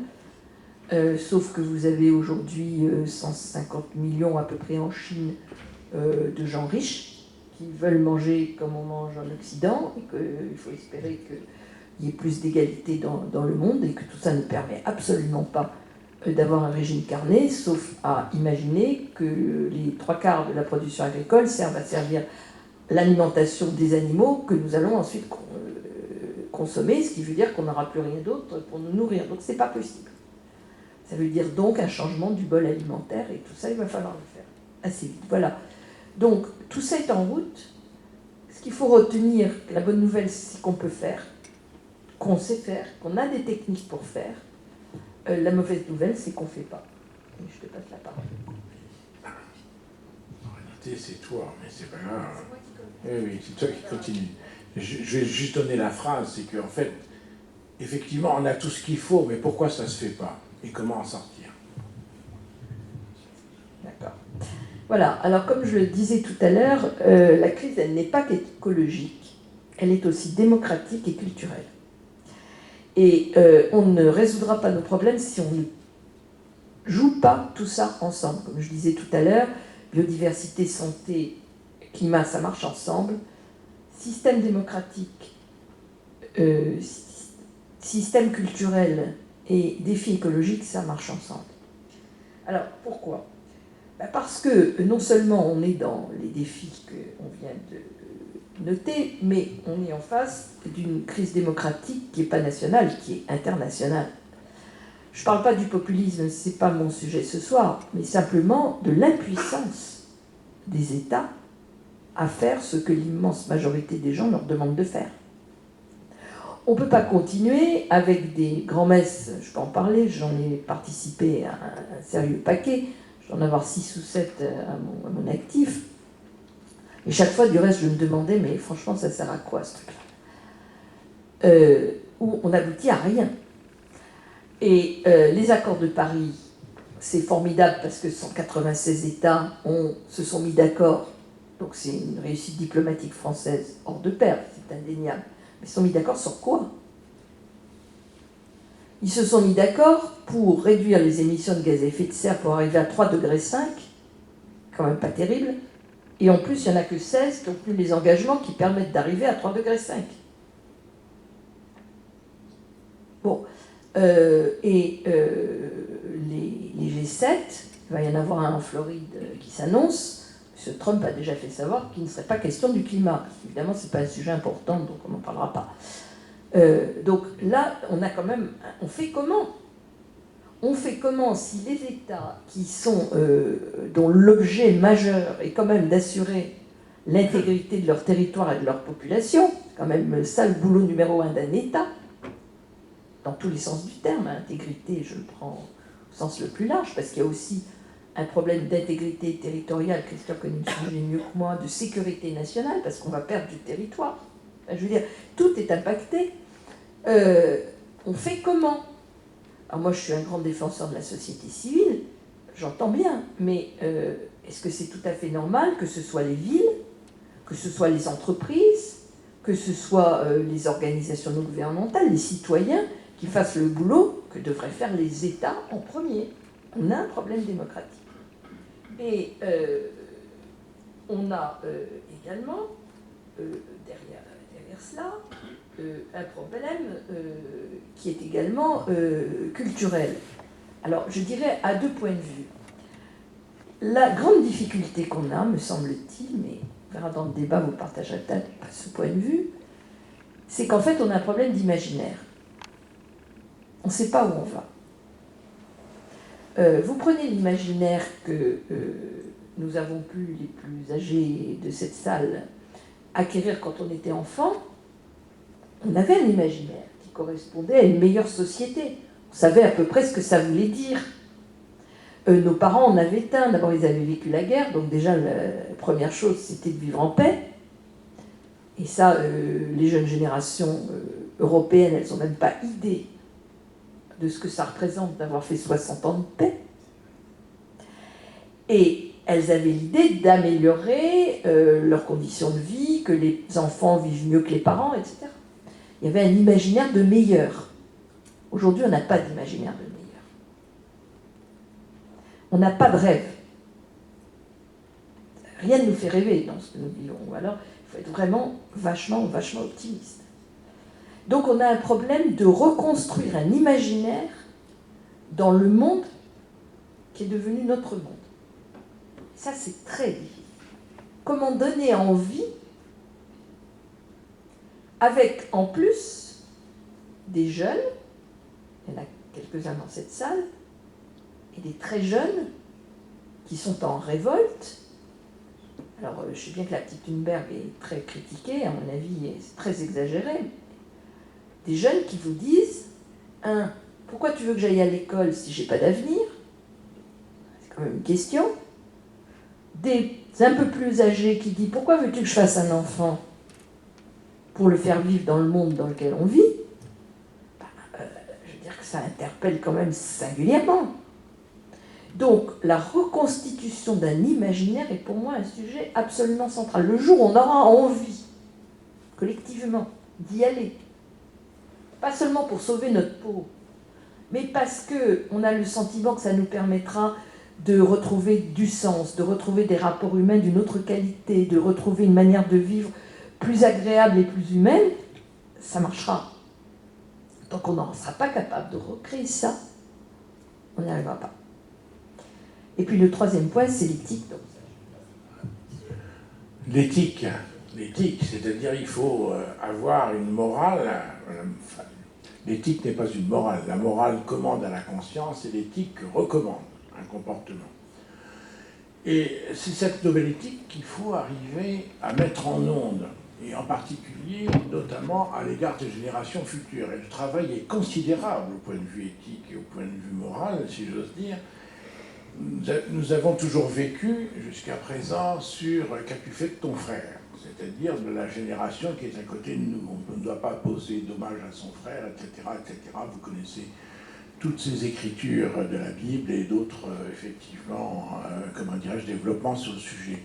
Sauf que vous avez aujourd'hui 150 millions à peu près en Chine de gens riches qui veulent manger comme on mange en Occident, et qu'il faut espérer qu'il y ait plus d'égalité dans le monde, et que tout ça ne permet absolument pas d'avoir un régime carné, sauf à imaginer que les 3/4 de la production agricole servent à servir l'alimentation des animaux que nous allons ensuite consommer, ce qui veut dire qu'on n'aura plus rien d'autre pour nous nourrir. Donc c'est pas possible. Ça veut dire donc un changement du bol alimentaire, et tout ça, il va falloir le faire assez vite. Voilà. Donc tout ça est en route. Ce qu'il faut retenir, la bonne nouvelle, c'est qu'on peut faire, qu'on sait faire, qu'on a des techniques pour faire. La mauvaise nouvelle, c'est qu'on ne fait pas. Et je te passe la parole. En réalité, c'est toi, mais c'est pas grave. Oui, c'est toi qui continue. Je vais juste donner la phrase, c'est qu'en fait, effectivement, on a tout ce qu'il faut, mais pourquoi ça ne se fait pas? Et comment en sortir? D'accord. Voilà, alors comme je le disais tout à l'heure, la crise, elle n'est pas qu'écologique, elle est aussi démocratique et culturelle. Et on ne résoudra pas nos problèmes si on ne joue pas tout ça ensemble. Comme je disais tout à l'heure, biodiversité, santé, climat, ça marche ensemble. Système démocratique, système culturel et défis écologiques, ça marche ensemble. Alors, pourquoi? Parce que non seulement on est dans les défis qu'on vient de noter, mais on est en face d'une crise démocratique qui n'est pas nationale, qui est internationale. Je ne parle pas du populisme, ce n'est pas mon sujet ce soir, mais simplement de l'impuissance des États à faire ce que l'immense majorité des gens leur demandent de faire. On ne peut pas continuer avec des grands-messes, je peux en parler, j'en ai participé à un sérieux paquet, je dois en avoir 6 ou 7 à mon actif. Et chaque fois, du reste, je me demandais, mais franchement, ça sert à quoi ce truc-là? Où on n'aboutit à rien. Et les accords de Paris, c'est formidable parce que 196 États se sont mis d'accord. Donc c'est une réussite diplomatique française hors de pair, c'est indéniable. Mais ils se sont mis d'accord sur quoi? Ils se sont mis d'accord pour réduire les émissions de gaz à effet de serre pour arriver à 3,5 degrés, quand même pas terrible. Et en plus, il n'y en a que 16 qui ont tenu les engagements qui permettent d'arriver à 3,5 degrés. Bon. Les G7, il va y en avoir un en Floride qui s'annonce. M. Trump a déjà fait savoir qu'il ne serait pas question du climat. Évidemment, ce n'est pas un sujet important, donc on n'en parlera pas. Donc là, on a quand même... On fait comment si les États qui sont, dont l'objet majeur est quand même d'assurer l'intégrité de leur territoire et de leur population, c'est quand même ça le boulot numéro 1 d'un État, dans tous les sens du terme, intégrité, je le prends au sens le plus large, parce qu'il y a aussi un problème d'intégrité territoriale, Christian connaît le sujet mieux que moi, de sécurité nationale, parce qu'on va perdre du territoire. Enfin, je veux dire, tout est impacté. On fait comment? Alors moi, je suis un grand défenseur de la société civile, j'entends bien, mais est-ce que c'est tout à fait normal que ce soit les villes, que ce soit les entreprises, que ce soit les organisations non gouvernementales, les citoyens, qui fassent le boulot que devraient faire les États en premier? On a un problème démocratique. Et on a également, derrière cela, un problème qui est également culturel. Alors, je dirais à deux points de vue. La grande difficulté qu'on a, me semble-t-il, mais on verra dans le débat, vous partagerez peut-être pas ce point de vue, c'est qu'en fait, on a un problème d'imaginaire. On ne sait pas où on va. Vous prenez l'imaginaire que nous avons pu, les plus âgés de cette salle, acquérir quand on était enfant. On avait un imaginaire qui correspondait à une meilleure société. On savait à peu près ce que ça voulait dire. Nos parents en avaient un. D'abord, ils avaient vécu la guerre, donc déjà, la première chose, c'était de vivre en paix. Et ça, les jeunes générations européennes, elles n'ont même pas idée de ce que ça représente d'avoir fait 60 ans de paix. Et elles avaient l'idée d'améliorer leurs conditions de vie, que les enfants vivent mieux que les parents, etc. Il y avait un imaginaire de meilleur. Aujourd'hui, on n'a pas d'imaginaire de meilleur. On n'a pas de rêve. Rien ne nous fait rêver dans ce que nous vivons. Alors, il faut être vraiment vachement optimiste. Donc, on a un problème de reconstruire un imaginaire dans le monde qui est devenu notre monde. Ça, c'est très difficile. Comment donner envie, avec en plus des jeunes, il y en a quelques-uns dans cette salle, et des très jeunes qui sont en révolte. Alors, je sais bien que la petite Thunberg est très critiquée, à mon avis, c'est très exagéré. Des jeunes qui vous disent, pourquoi tu veux que j'aille à l'école si j'ai pas d'avenir? C'est quand même une question. Des un peu plus âgés qui disent, pourquoi veux-tu que je fasse un enfant pour le faire vivre dans le monde dans lequel on vit? Je veux dire que ça interpelle quand même singulièrement. Donc, la reconstitution d'un imaginaire est pour moi un sujet absolument central. Le jour où on aura envie, collectivement, d'y aller, pas seulement pour sauver notre peau, mais parce qu'on a le sentiment que ça nous permettra de retrouver du sens, de retrouver des rapports humains d'une autre qualité, de retrouver une manière de vivre plus agréable et plus humaine, ça marchera. Tant qu'on n'en sera pas capable de recréer ça, on n'y arrivera pas. Et puis le troisième point, c'est l'éthique. L'éthique, c'est-à-dire il faut avoir une morale. L'éthique n'est pas une morale. La morale commande à la conscience et l'éthique recommande un comportement. Et c'est cette nouvelle éthique qu'il faut arriver à mettre en onde, et en particulier, notamment, à l'égard des générations futures. Et le travail est considérable au point de vue éthique et au point de vue moral, si j'ose dire. Nous avons toujours vécu, jusqu'à présent, sur « qu'as-tu fait de ton frère ?» c'est-à-dire de la génération qui est à côté de nous. On ne doit pas poser dommage à son frère, etc., etc. Vous connaissez toutes ces écritures de la Bible et d'autres, effectivement, développements sur le sujet.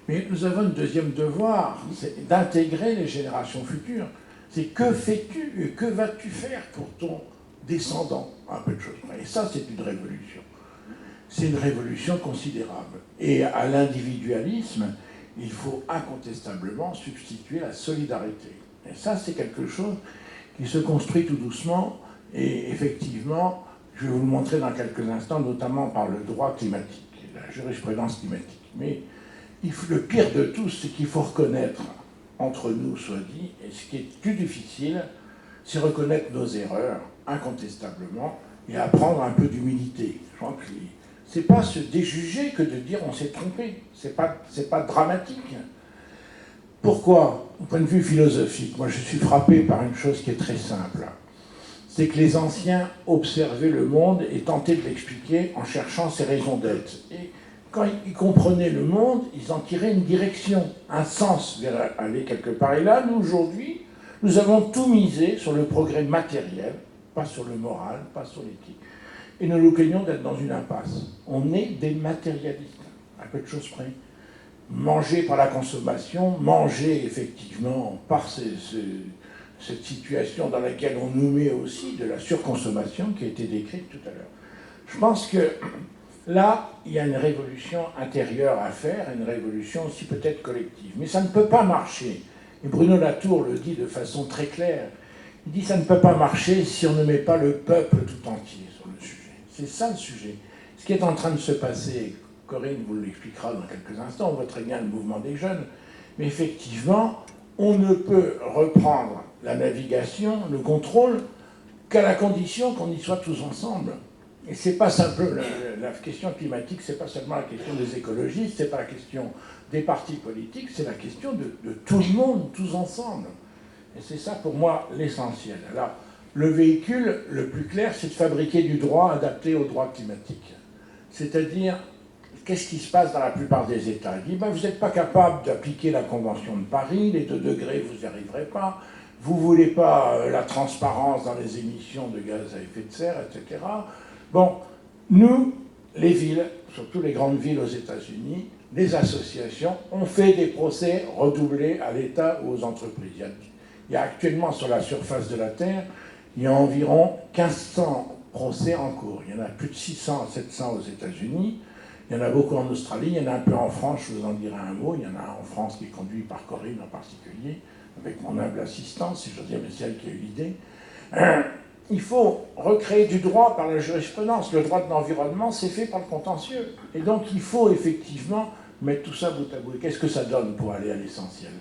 Mais nous avons un deuxième devoir, c'est d'intégrer les générations futures. C'est que fais-tu et que vas-tu faire pour ton descendant, un peu de choses près. Et ça, c'est une révolution. C'est une révolution considérable. Et à l'individualisme, il faut incontestablement substituer la solidarité. Et ça, c'est quelque chose qui se construit tout doucement. Et effectivement, je vais vous le montrer dans quelques instants, notamment par le droit climatique, la jurisprudence climatique. Mais le pire de tout, c'est qu'il faut reconnaître, entre nous, soit dit, et ce qui est plus difficile, c'est reconnaître nos erreurs, incontestablement, et apprendre un peu d'humilité. Je crois que c'est pas se déjuger que de dire on s'est trompé. C'est pas dramatique. Pourquoi? Au point de vue philosophique, moi je suis frappé par une chose qui est très simple. C'est que les anciens observaient le monde et tentaient de l'expliquer en cherchant ses raisons d'être. Et quand ils comprenaient le monde, ils en tiraient une direction, un sens vers aller quelque part. Et là, nous, aujourd'hui, nous avons tout misé sur le progrès matériel, pas sur le moral, pas sur l'éthique. Et nous nous plaignons d'être dans une impasse. On est des matérialistes, à peu de choses près. Manger par la consommation, manger effectivement par cette situation dans laquelle on nous met aussi de la surconsommation qui a été décrite tout à l'heure. Je pense que là, il y a une révolution intérieure à faire, une révolution aussi peut-être collective. Mais ça ne peut pas marcher. Et Bruno Latour le dit de façon très claire. Il dit que ça ne peut pas marcher si on ne met pas le peuple tout entier sur le sujet. C'est ça le sujet. Ce qui est en train de se passer, Corinne vous l'expliquera dans quelques instants, on voit très bien le mouvement des jeunes, mais effectivement, on ne peut reprendre la navigation, le contrôle, qu'à la condition qu'on y soit tous ensemble. Et c'est pas simplement la question climatique, c'est pas seulement la question des écologistes, c'est pas la question des partis politiques, c'est la question de tout le monde, tous ensemble. Et c'est ça pour moi l'essentiel. Alors, le véhicule le plus clair, c'est de fabriquer du droit adapté au droit climatique. C'est-à-dire, qu'est-ce qui se passe dans la plupart des États? Il dit, ben, vous n'êtes pas capable d'appliquer la Convention de Paris, les 2 degrés, vous n'y arriverez pas. Vous ne voulez pas la transparence dans les émissions de gaz à effet de serre, etc. Bon, nous, les villes, surtout les grandes villes aux États-Unis, les associations, ont fait des procès redoublés à l'État ou aux entreprises. Il y a actuellement sur la surface de la Terre, il y a environ 1500 procès en cours. Il y en a plus de 600 à 700 aux États-Unis. Il y en a beaucoup en Australie, il y en a un peu en France, je vous en dirai un mot. Il y en a un en France qui est conduit par Corinne en particulier, avec mon humble assistance, si j'ose dire, mais c'est elle qui a eu l'idée. Il faut recréer du droit par la jurisprudence. Le droit de l'environnement, c'est fait par le contentieux. Et donc, il faut effectivement mettre tout ça bout à bout. Et qu'est-ce que ça donne pour aller à l'essentiel?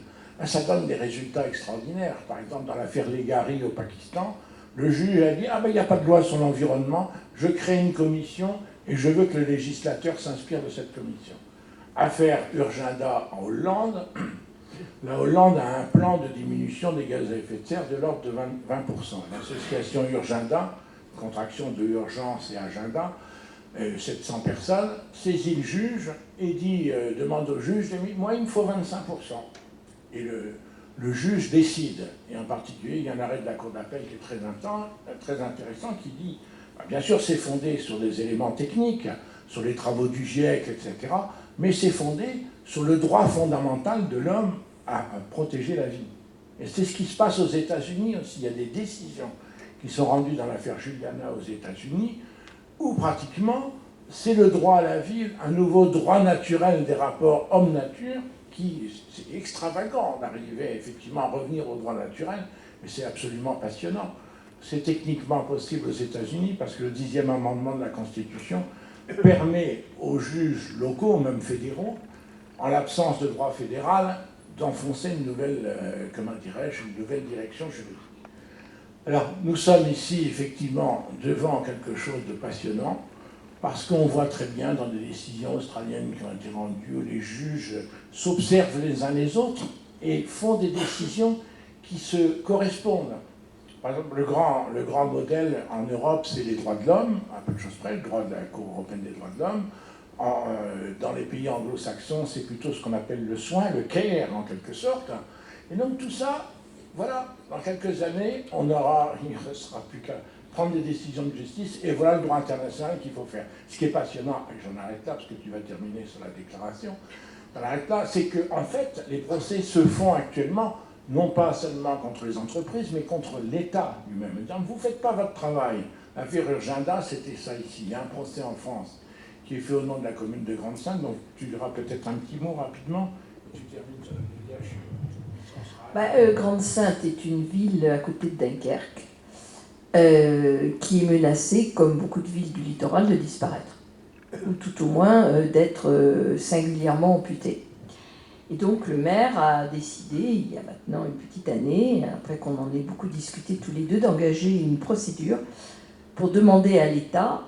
Ça donne des résultats extraordinaires. Par exemple, dans l'affaire Leghari au Pakistan, le juge a dit « Ah ben, il n'y a pas de loi sur l'environnement, je crée une commission et je veux que le législateur s'inspire de cette commission. » Affaire Urgenda en Hollande, la Hollande a un plan de diminution des gaz à effet de serre de l'ordre de 20%. L'association Urgenda, contraction de urgence et agenda, 700 personnes, saisit le juge et demande au juge, moi il me faut 25%. Et le juge décide. Et en particulier, il y a un arrêt de la Cour d'appel qui est très intéressant, qui dit, bien sûr c'est fondé sur des éléments techniques, sur les travaux du GIEC, etc., mais c'est fondé sur le droit fondamental de l'homme à protéger la vie. Et c'est ce qui se passe aux États-Unis aussi. Il y a des décisions qui sont rendues dans l'affaire Juliana aux États-Unis, où pratiquement c'est le droit à la vie, un nouveau droit naturel des rapports homme-nature, c'est extravagant d'arriver effectivement à revenir au droit naturel, mais c'est absolument passionnant. C'est techniquement possible aux États-Unis parce que le 10e amendement de la Constitution permet aux juges locaux, même fédéraux, en l'absence de droit fédéral, d'enfoncer une nouvelle, une nouvelle direction juridique. Alors, nous sommes ici, effectivement, devant quelque chose de passionnant, parce qu'on voit très bien dans des décisions australiennes qui ont été rendues, où les juges s'observent les uns les autres et font des décisions qui se correspondent. Par exemple, le grand modèle en Europe, c'est les droits de l'homme, à peu de choses près, le droit de la Cour européenne des droits de l'homme. Dans les pays anglo-saxons, c'est plutôt ce qu'on appelle le soin, le care en quelque sorte. Et donc tout ça, voilà, dans quelques années, il ne sera plus qu'à prendre des décisions de justice, et voilà le droit international qu'il faut faire. Ce qui est passionnant, et j'en arrête là, parce que tu vas terminer sur la déclaration, j'en arrête là, c'est que en fait, les procès se font actuellement non pas seulement contre les entreprises, mais contre l'État lui-même. Vous ne faites pas votre travail. L'affaire Urgenda, c'était ça ici. Il y a un procès en France qui est fait au nom de la commune de Grande-Synthe, donc tu diras peut-être un petit mot rapidement. Tu termines sur la Grande-Synthe est une ville à côté de Dunkerque qui est menacée, comme beaucoup de villes du littoral, de disparaître, ou tout au moins d'être singulièrement amputée. Et donc le maire a décidé, il y a maintenant une petite année, après qu'on en ait beaucoup discuté tous les deux, d'engager une procédure pour demander à l'État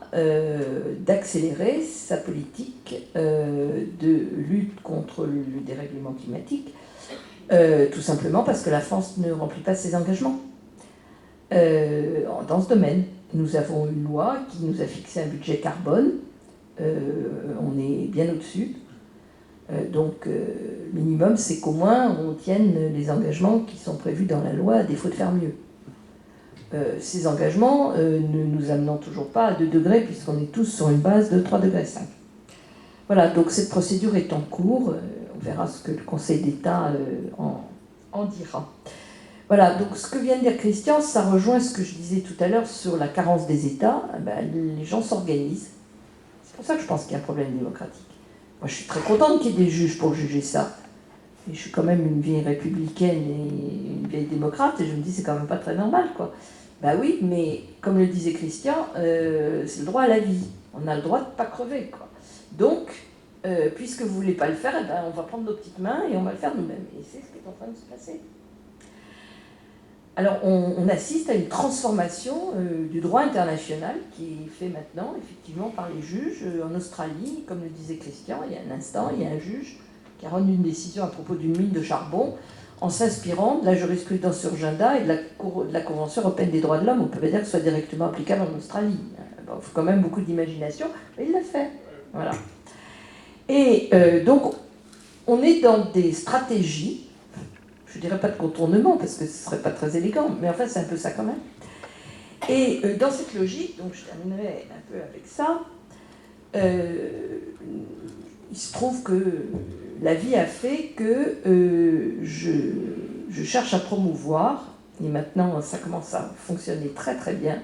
d'accélérer sa politique de lutte contre le dérèglement climatique, tout simplement parce que la France ne remplit pas ses engagements dans ce domaine. Nous avons une loi qui nous a fixé un budget carbone, on est bien au-dessus. Donc, le minimum, c'est qu'au moins on tienne les engagements qui sont prévus dans la loi, à défaut de faire mieux. Ces engagements ne nous amenant toujours pas à 2 degrés, puisqu'on est tous sur une base de 3,5 degrés. Voilà, donc cette procédure est en cours. On verra ce que le Conseil d'État en dira. Voilà, donc ce que vient de dire Christian, ça rejoint ce que je disais tout à l'heure sur la carence des États. Les gens s'organisent. C'est pour ça que je pense qu'il y a un problème démocratique. Moi, je suis très contente qu'il y ait des juges pour juger ça. Et je suis quand même une vieille républicaine et une vieille démocrate, et je me dis, c'est quand même pas très normal, quoi. Ben oui, mais comme le disait Christian, c'est le droit à la vie. On a le droit de ne pas crever, quoi. Donc, puisque vous ne voulez pas le faire, eh ben, on va prendre nos petites mains et on va le faire nous-mêmes. Et c'est ce qui est en train de se passer. Alors, on assiste à une transformation du droit international qui est fait maintenant, effectivement, par les juges. En Australie, comme le disait Christian, il y a un instant, il y a un juge qui a rendu une décision à propos d'une mine de charbon en s'inspirant de la jurisprudence Urgenda et de la Convention européenne des droits de l'homme. On peut pas dire que ce soit directement applicable en Australie. Bon, il faut quand même beaucoup d'imagination, mais il l'a fait. Voilà. Et donc, on est dans des stratégies, je ne dirais pas de contournement, parce que ce ne serait pas très élégant, mais enfin, c'est un peu ça quand même. Et dans cette logique, donc je terminerai un peu avec ça, il se trouve que la vie a fait que je cherche à promouvoir, et maintenant ça commence à fonctionner très très bien,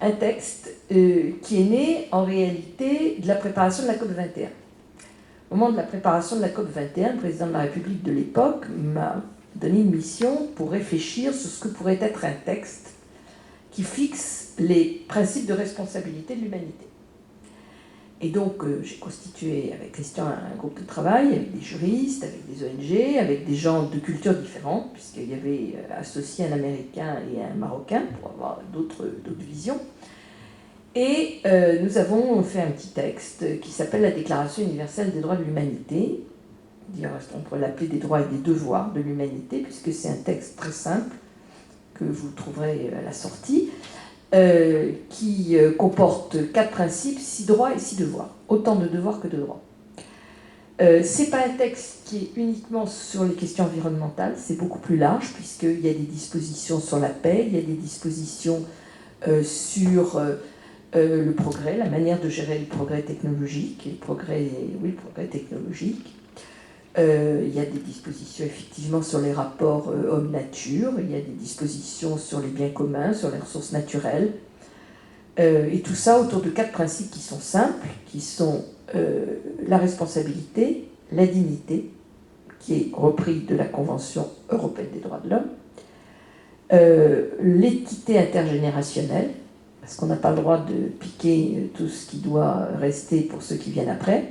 un texte qui est né en réalité de la préparation de la COP21. Au moment de la préparation de la COP21, le président de la République de l'époque m'a donné une mission pour réfléchir sur ce que pourrait être un texte qui fixe les principes de responsabilité de l'humanité. Et donc, j'ai constitué avec Christian un groupe de travail avec des juristes, avec des ONG, avec des gens de cultures différentes, puisqu'il y avait associé un Américain et un Marocain pour avoir d'autres visions. Et nous avons fait un petit texte qui s'appelle la Déclaration universelle des droits de l'humanité. On pourrait l'appeler des droits et des devoirs de l'humanité, puisque c'est un texte très simple que vous trouverez à la sortie, qui comporte 4 principes, 6 droits et 6 devoirs. Autant de devoirs que de droits. Ce n'est pas un texte qui est uniquement sur les questions environnementales, c'est beaucoup plus large, puisqu'il y a des dispositions sur la paix, il y a des dispositions sur le progrès, la manière de gérer le progrès technologique, et le progrès technologique. Il y a des dispositions effectivement sur les rapports homme-nature, il y a des dispositions sur les biens communs, sur les ressources naturelles, et tout ça autour de 4 principes qui sont simples, qui sont la responsabilité, la dignité, qui est repris de la Convention européenne des droits de l'homme, l'équité intergénérationnelle, parce qu'on n'a pas le droit de piquer tout ce qui doit rester pour ceux qui viennent après,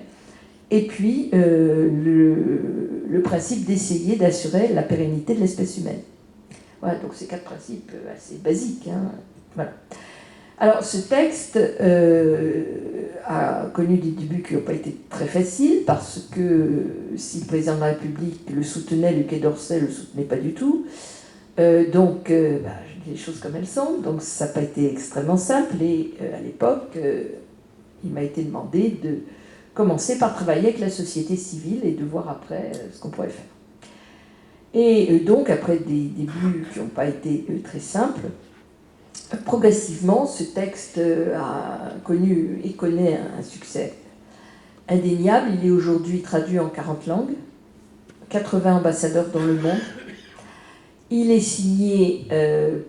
et puis le principe d'essayer d'assurer la pérennité de l'espèce humaine. Voilà, donc c'est 4 principes assez basiques. Hein. Voilà. Alors ce texte a connu des débuts qui n'ont pas été très faciles, parce que si le président de la République le soutenait, le Quai d'Orsay ne le soutenait pas du tout. Donc, je dis les choses comme elles sont, donc ça n'a pas été extrêmement simple, et à l'époque, il m'a été demandé de commencer par travailler avec la société civile et de voir après ce qu'on pourrait faire. Et donc, après des débuts qui n'ont pas été très simples, progressivement, ce texte a connu et connaît un succès indéniable. Il est aujourd'hui traduit en 40 langues, 80 ambassadeurs dans le monde. Il est signé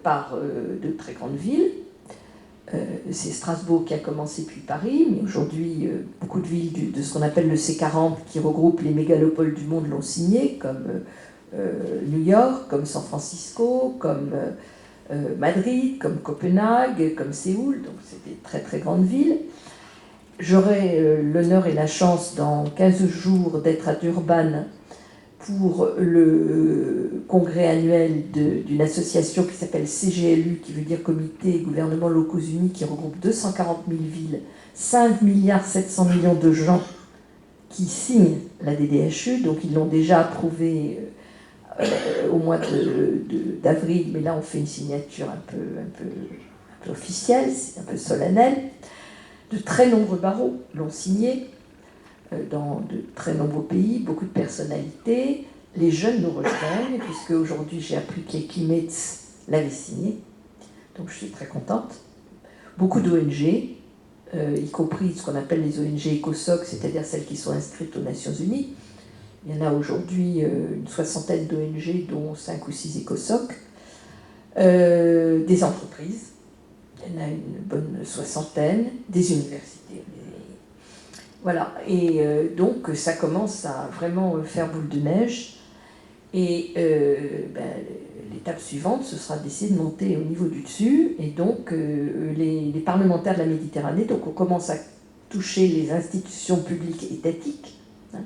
par de très grandes villes. C'est Strasbourg qui a commencé puis Paris, mais aujourd'hui beaucoup de villes de ce qu'on appelle le C40 qui regroupe les mégalopoles du monde l'ont signé, comme New York, comme San Francisco, comme Madrid, comme Copenhague, comme Séoul, donc c'est des très très grandes villes. J'aurai l'honneur et la chance dans 15 jours d'être à Durban pour le congrès annuel d'une association qui s'appelle CGLU, qui veut dire Comité Gouvernements Locaux Unis, qui regroupe 240 000 villes, 5 milliards 700 millions de gens qui signent la DDHE, donc ils l'ont déjà approuvé au mois d'avril, mais là on fait une signature un peu officielle, un peu solennelle. De très nombreux barreaux l'ont signé, dans de très nombreux pays, beaucoup de personnalités. Les jeunes nous rejoignent, puisque aujourd'hui j'ai appris qu'Equimetz l'avait signé, donc je suis très contente. Beaucoup d'ONG, y compris ce qu'on appelle les ONG ECOSOC, c'est-à-dire celles qui sont inscrites aux Nations Unies. Il y en a aujourd'hui une soixantaine d'ONG, dont 5 ou 6 ECOSOC. Des entreprises, il y en a une bonne soixantaine, des universités. Voilà, et donc ça commence à vraiment faire boule de neige. Et l'étape suivante, ce sera d'essayer de monter au niveau du dessus. Et donc les parlementaires de la Méditerranée, donc on commence à toucher les institutions publiques étatiques. Hein.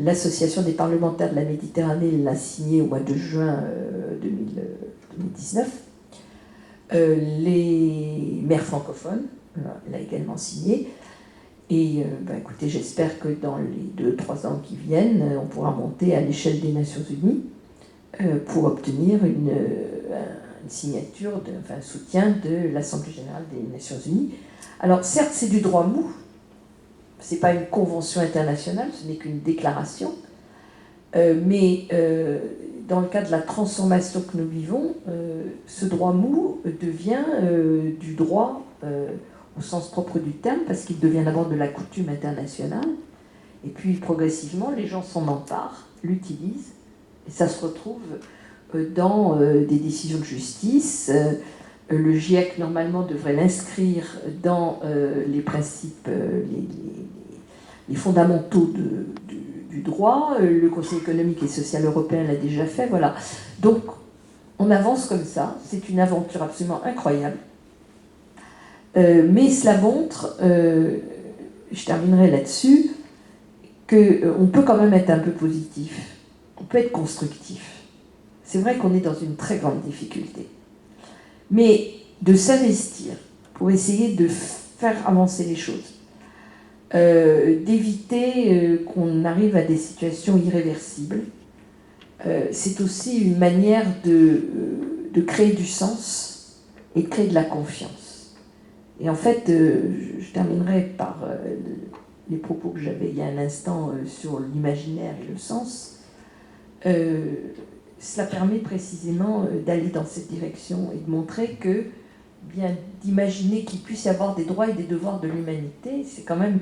L'Association des parlementaires de la Méditerranée l'a signé au mois de juin 2019. Les maires francophones l'a également signé. Et écoutez, j'espère que dans les 2-3 ans qui viennent, on pourra monter à l'échelle des Nations Unies pour obtenir une signature, un soutien de l'Assemblée Générale des Nations Unies. Alors certes, c'est du droit mou, ce n'est pas une convention internationale, ce n'est qu'une déclaration, mais dans le cas de la transformation que nous vivons, ce droit mou devient du droit au sens propre du terme, parce qu'il devient d'abord de la coutume internationale, et puis progressivement, les gens s'en emparent, l'utilisent, et ça se retrouve dans des décisions de justice. Le GIEC, normalement, devrait l'inscrire dans les principes, les fondamentaux du droit. Le Conseil économique et social européen l'a déjà fait. Voilà. Donc, on avance comme ça. C'est une aventure absolument incroyable. Mais cela montre, je terminerai là-dessus, qu'on peut quand même être un peu positif. On peut être constructif. C'est vrai qu'on est dans une très grande difficulté. Mais de s'investir pour essayer de faire avancer les choses, d'éviter qu'on arrive à des situations irréversibles, c'est aussi une manière de créer du sens et de créer de la confiance. Et en fait, je terminerai par les propos que j'avais il y a un instant sur l'imaginaire et le sens. Cela permet précisément d'aller dans cette direction et de montrer que, bien d'imaginer qu'il puisse y avoir des droits et des devoirs de l'humanité, c'est quand même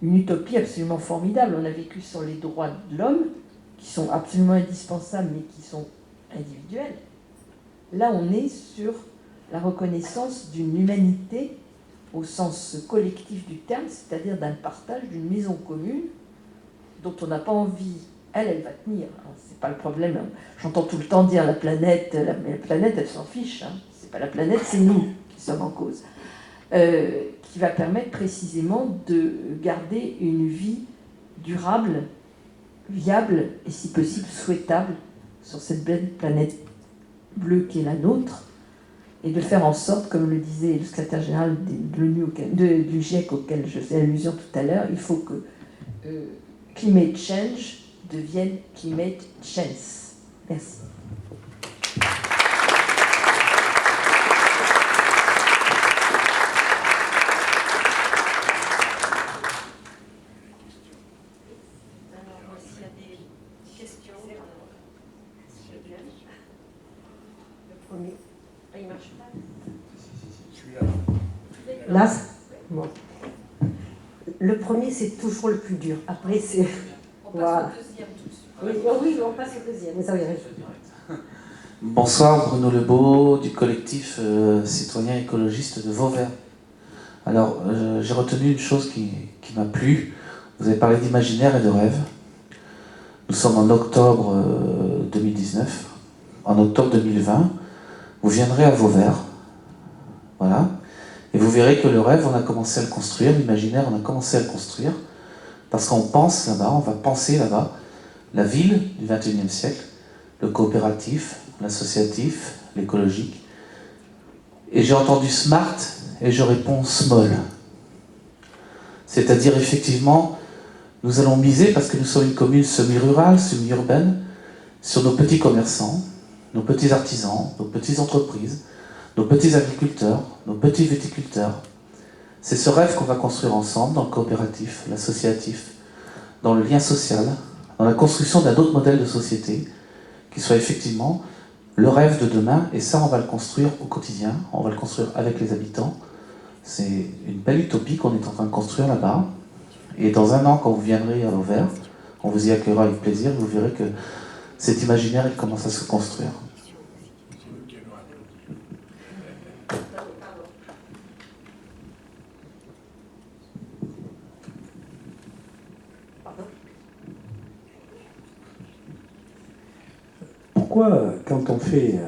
une utopie absolument formidable. On a vécu sur les droits de l'homme, qui sont absolument indispensables, mais qui sont individuels. Là, on est sur la reconnaissance d'une humanité au sens collectif du terme, c'est-à-dire d'un partage d'une maison commune dont on n'a pas envie. Elle va tenir, hein, c'est pas le problème. J'entends tout le temps dire la planète, elle s'en fiche. Hein. C'est pas la planète, c'est nous qui sommes en cause. Qui va permettre précisément de garder une vie durable, viable et si possible souhaitable sur cette belle planète bleue qui est la nôtre, et de faire en sorte, comme le disait le secrétaire général de l'ONU, du GIEC auquel je fais allusion tout à l'heure, il faut que climate change devienne climate chance. Merci. Alors, s'il y a des questions, le premier. Ah, il marche pas. Là, bon. Le premier, c'est toujours le plus dur. Après, c'est. On passe au deuxième tout de suite. Oui, on passe au deuxième. Vous avez raison. Bonsoir, Bruno Lebeau du collectif citoyen écologiste de Vauvert. Alors, j'ai retenu une chose qui m'a plu. Vous avez parlé d'imaginaire et de rêve. Nous sommes en octobre 2019. En octobre 2020, vous viendrez à Vauvert. Voilà. Et vous verrez que le rêve, on a commencé à le construire. L'imaginaire, on a commencé à le construire. Parce qu'on pense là-bas, on va penser là-bas la ville du XXIe siècle, le coopératif, l'associatif, l'écologique. Et j'ai entendu smart et je réponds small. C'est-à-dire effectivement, nous allons miser, parce que nous sommes une commune semi-rurale, semi-urbaine, sur nos petits commerçants, nos petits artisans, nos petites entreprises, nos petits agriculteurs, nos petits viticulteurs. C'est ce rêve qu'on va construire ensemble dans le coopératif, l'associatif, dans le lien social, dans la construction d'un autre modèle de société qui soit effectivement le rêve de demain. Et ça, on va le construire au quotidien, on va le construire avec les habitants. C'est une belle utopie qu'on est en train de construire là-bas. Et dans un an, quand vous viendrez à Vauvert, on vous y accueillera avec plaisir, vous verrez que cet imaginaire, il commence à se construire. Pourquoi, quand on fait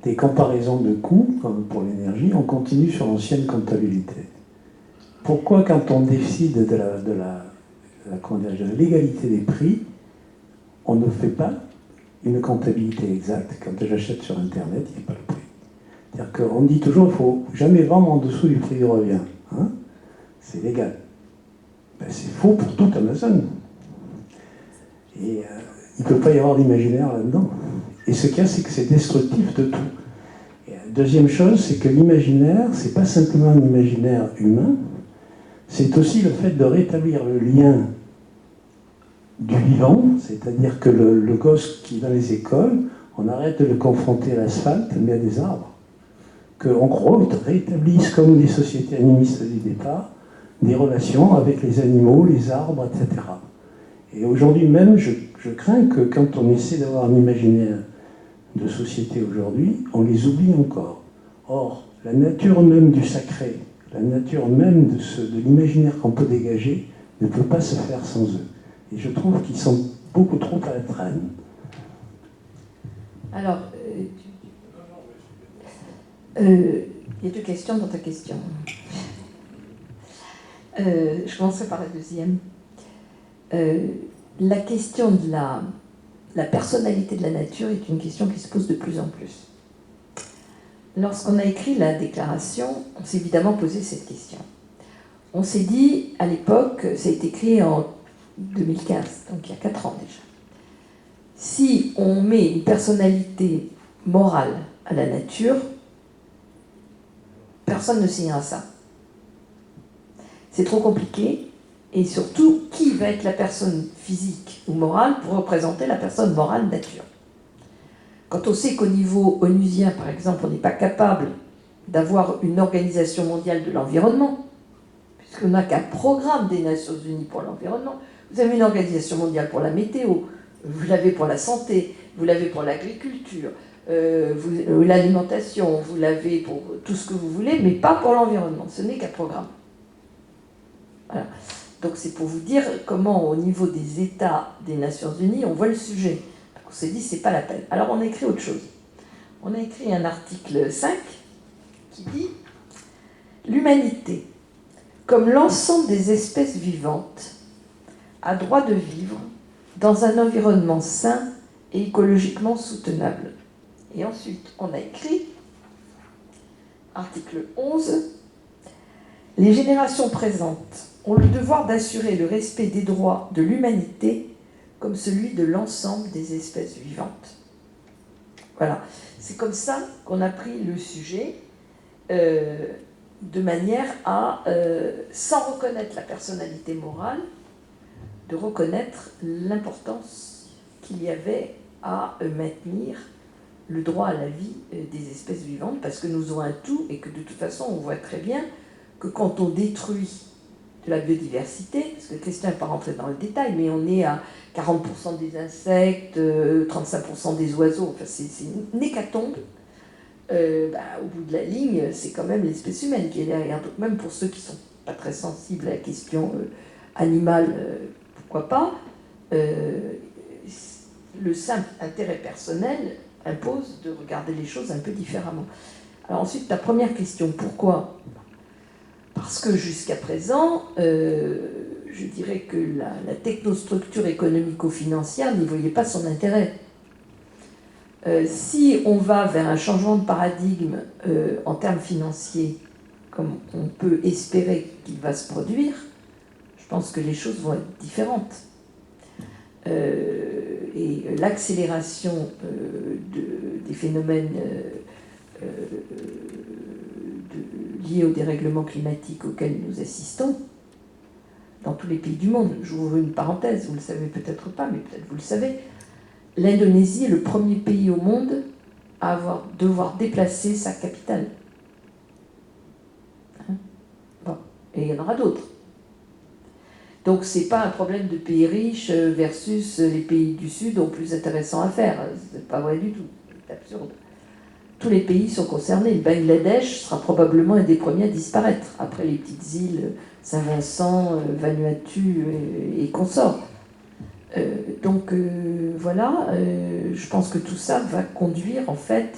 des comparaisons de coûts, comme pour l'énergie, on continue sur l'ancienne comptabilité? Pourquoi, quand on décide de la légalité des prix, on ne fait pas une comptabilité exacte? Quand j'achète sur Internet, il n'y a pas le prix. C'est-à-dire qu'on dit toujours qu'il ne faut jamais vendre en dessous du prix de revient. Hein, c'est légal. Ben, c'est faux pour tout Amazon. Et il ne peut pas y avoir d'imaginaire là-dedans. Et ce qu'il y a, c'est que c'est destructif de tout. Et deuxième chose, c'est que l'imaginaire, c'est pas simplement un imaginaire humain, c'est aussi le fait de rétablir le lien du vivant, c'est-à-dire que le gosse qui est dans les écoles, on arrête de le confronter à l'asphalte, mais à des arbres. Qu'on rétablisse, comme les sociétés animistes du départ, des relations avec les animaux, les arbres, etc. Et aujourd'hui même, je crains que quand on essaie d'avoir un imaginaire de société aujourd'hui, on les oublie encore. Or, la nature même du sacré, la nature même de l'imaginaire qu'on peut dégager, ne peut pas se faire sans eux. Et je trouve qu'ils sont beaucoup trop à la traîne. Alors, il y a deux questions dans ta question. Je commencerai par la deuxième. La question de la personnalité de la nature est une question qui se pose de plus en plus. Lorsqu'on a écrit la déclaration, on s'est évidemment posé cette question. On s'est dit, à l'époque, ça a été écrit en 2015, donc il y a 4 ans déjà. Si on met une personnalité morale à la nature, personne ne signera ça. C'est trop compliqué. Et surtout, qui va être la personne physique ou morale pour représenter la personne morale nature? Quand on sait qu'au niveau onusien, par exemple, on n'est pas capable d'avoir une organisation mondiale de l'environnement, puisqu'on n'a qu'un programme des Nations Unies pour l'environnement, vous avez une organisation mondiale pour la météo, vous l'avez pour la santé, vous l'avez pour l'agriculture, l'alimentation, vous l'avez pour tout ce que vous voulez, mais pas pour l'environnement, ce n'est qu'un programme. Voilà. Donc c'est pour vous dire comment, au niveau des États des Nations Unies, on voit le sujet. On s'est dit, c'est pas la peine. Alors on a écrit autre chose. On a écrit un article 5 qui dit « L'humanité, comme l'ensemble des espèces vivantes, a droit de vivre dans un environnement sain et écologiquement soutenable. » Et ensuite, on a écrit, article 11, « Les générations présentes ont le devoir d'assurer le respect des droits de l'humanité comme celui de l'ensemble des espèces vivantes. » Voilà, c'est comme ça qu'on a pris le sujet, de manière à, sans reconnaître la personnalité morale, de reconnaître l'importance qu'il y avait à maintenir le droit à la vie des espèces vivantes, parce que nous avons un tout, et que de toute façon on voit très bien que quand on détruit de la biodiversité, parce que Christian n'est pas rentré dans le détail, mais on est à 40% des insectes, 35% des oiseaux, enfin c'est une hécatombe. Au bout de la ligne, c'est quand même l'espèce humaine qui est derrière. Donc même pour ceux qui ne sont pas très sensibles à la question animale, pourquoi pas, le simple intérêt personnel impose de regarder les choses un peu différemment. Alors ensuite, ta première question, pourquoi ? Parce que jusqu'à présent, je dirais que la technostructure économico-financière n'y voyait pas son intérêt. Si on va vers un changement de paradigme en termes financiers, comme on peut espérer qu'il va se produire, je pense que les choses vont être différentes. Et l'accélération des phénomènes liés au dérèglement climatique auquel nous assistons dans tous les pays du monde. J'ouvre une parenthèse, vous ne le savez peut-être pas, mais peut-être vous le savez. L'Indonésie est le premier pays au monde à devoir déplacer sa capitale. Bon. Et il y en aura d'autres. Donc ce n'est pas un problème de pays riches versus les pays du Sud ont plus intéressant à faire. Ce n'est pas vrai du tout. C'est absurde. Tous les pays sont concernés. Le Bangladesh sera probablement un des premiers à disparaître, après les petites îles Saint-Vincent, Vanuatu et consorts. Voilà, je pense que tout ça va conduire en fait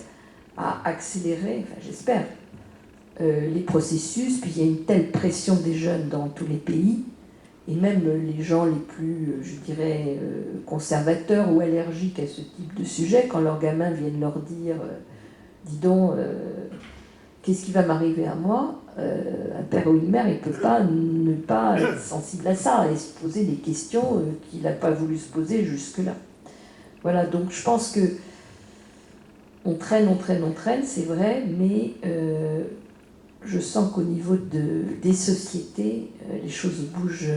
à accélérer, enfin j'espère, les processus. Puis il y a une telle pression des jeunes dans tous les pays, et même les gens les plus, je dirais, conservateurs ou allergiques à ce type de sujet, quand leurs gamins viennent leur dire dis donc, qu'est-ce qui va m'arriver à moi ? Un père ou une mère, il ne peut pas ne pas être sensible à ça et se poser des questions qu'il n'a pas voulu se poser jusque-là. Voilà, donc je pense que on traîne, c'est vrai, mais je sens qu'au niveau des sociétés, les choses bougent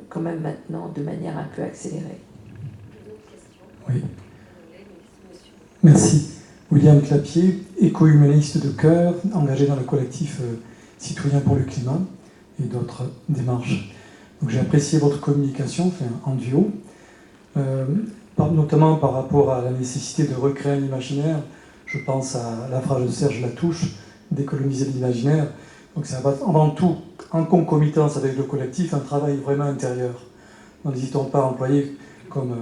quand même maintenant de manière un peu accélérée. Oui. Merci. William Clapier, éco-humaniste de cœur, engagé dans le collectif Citoyens pour le climat et d'autres démarches. Donc j'ai apprécié votre communication en duo, notamment par rapport à la nécessité de recréer un imaginaire. Je pense à la phrase de Serge Latouche, décoloniser l'imaginaire. Donc c'est avant tout, en concomitance avec le collectif, un travail vraiment intérieur. N'hésitons pas à employer, comme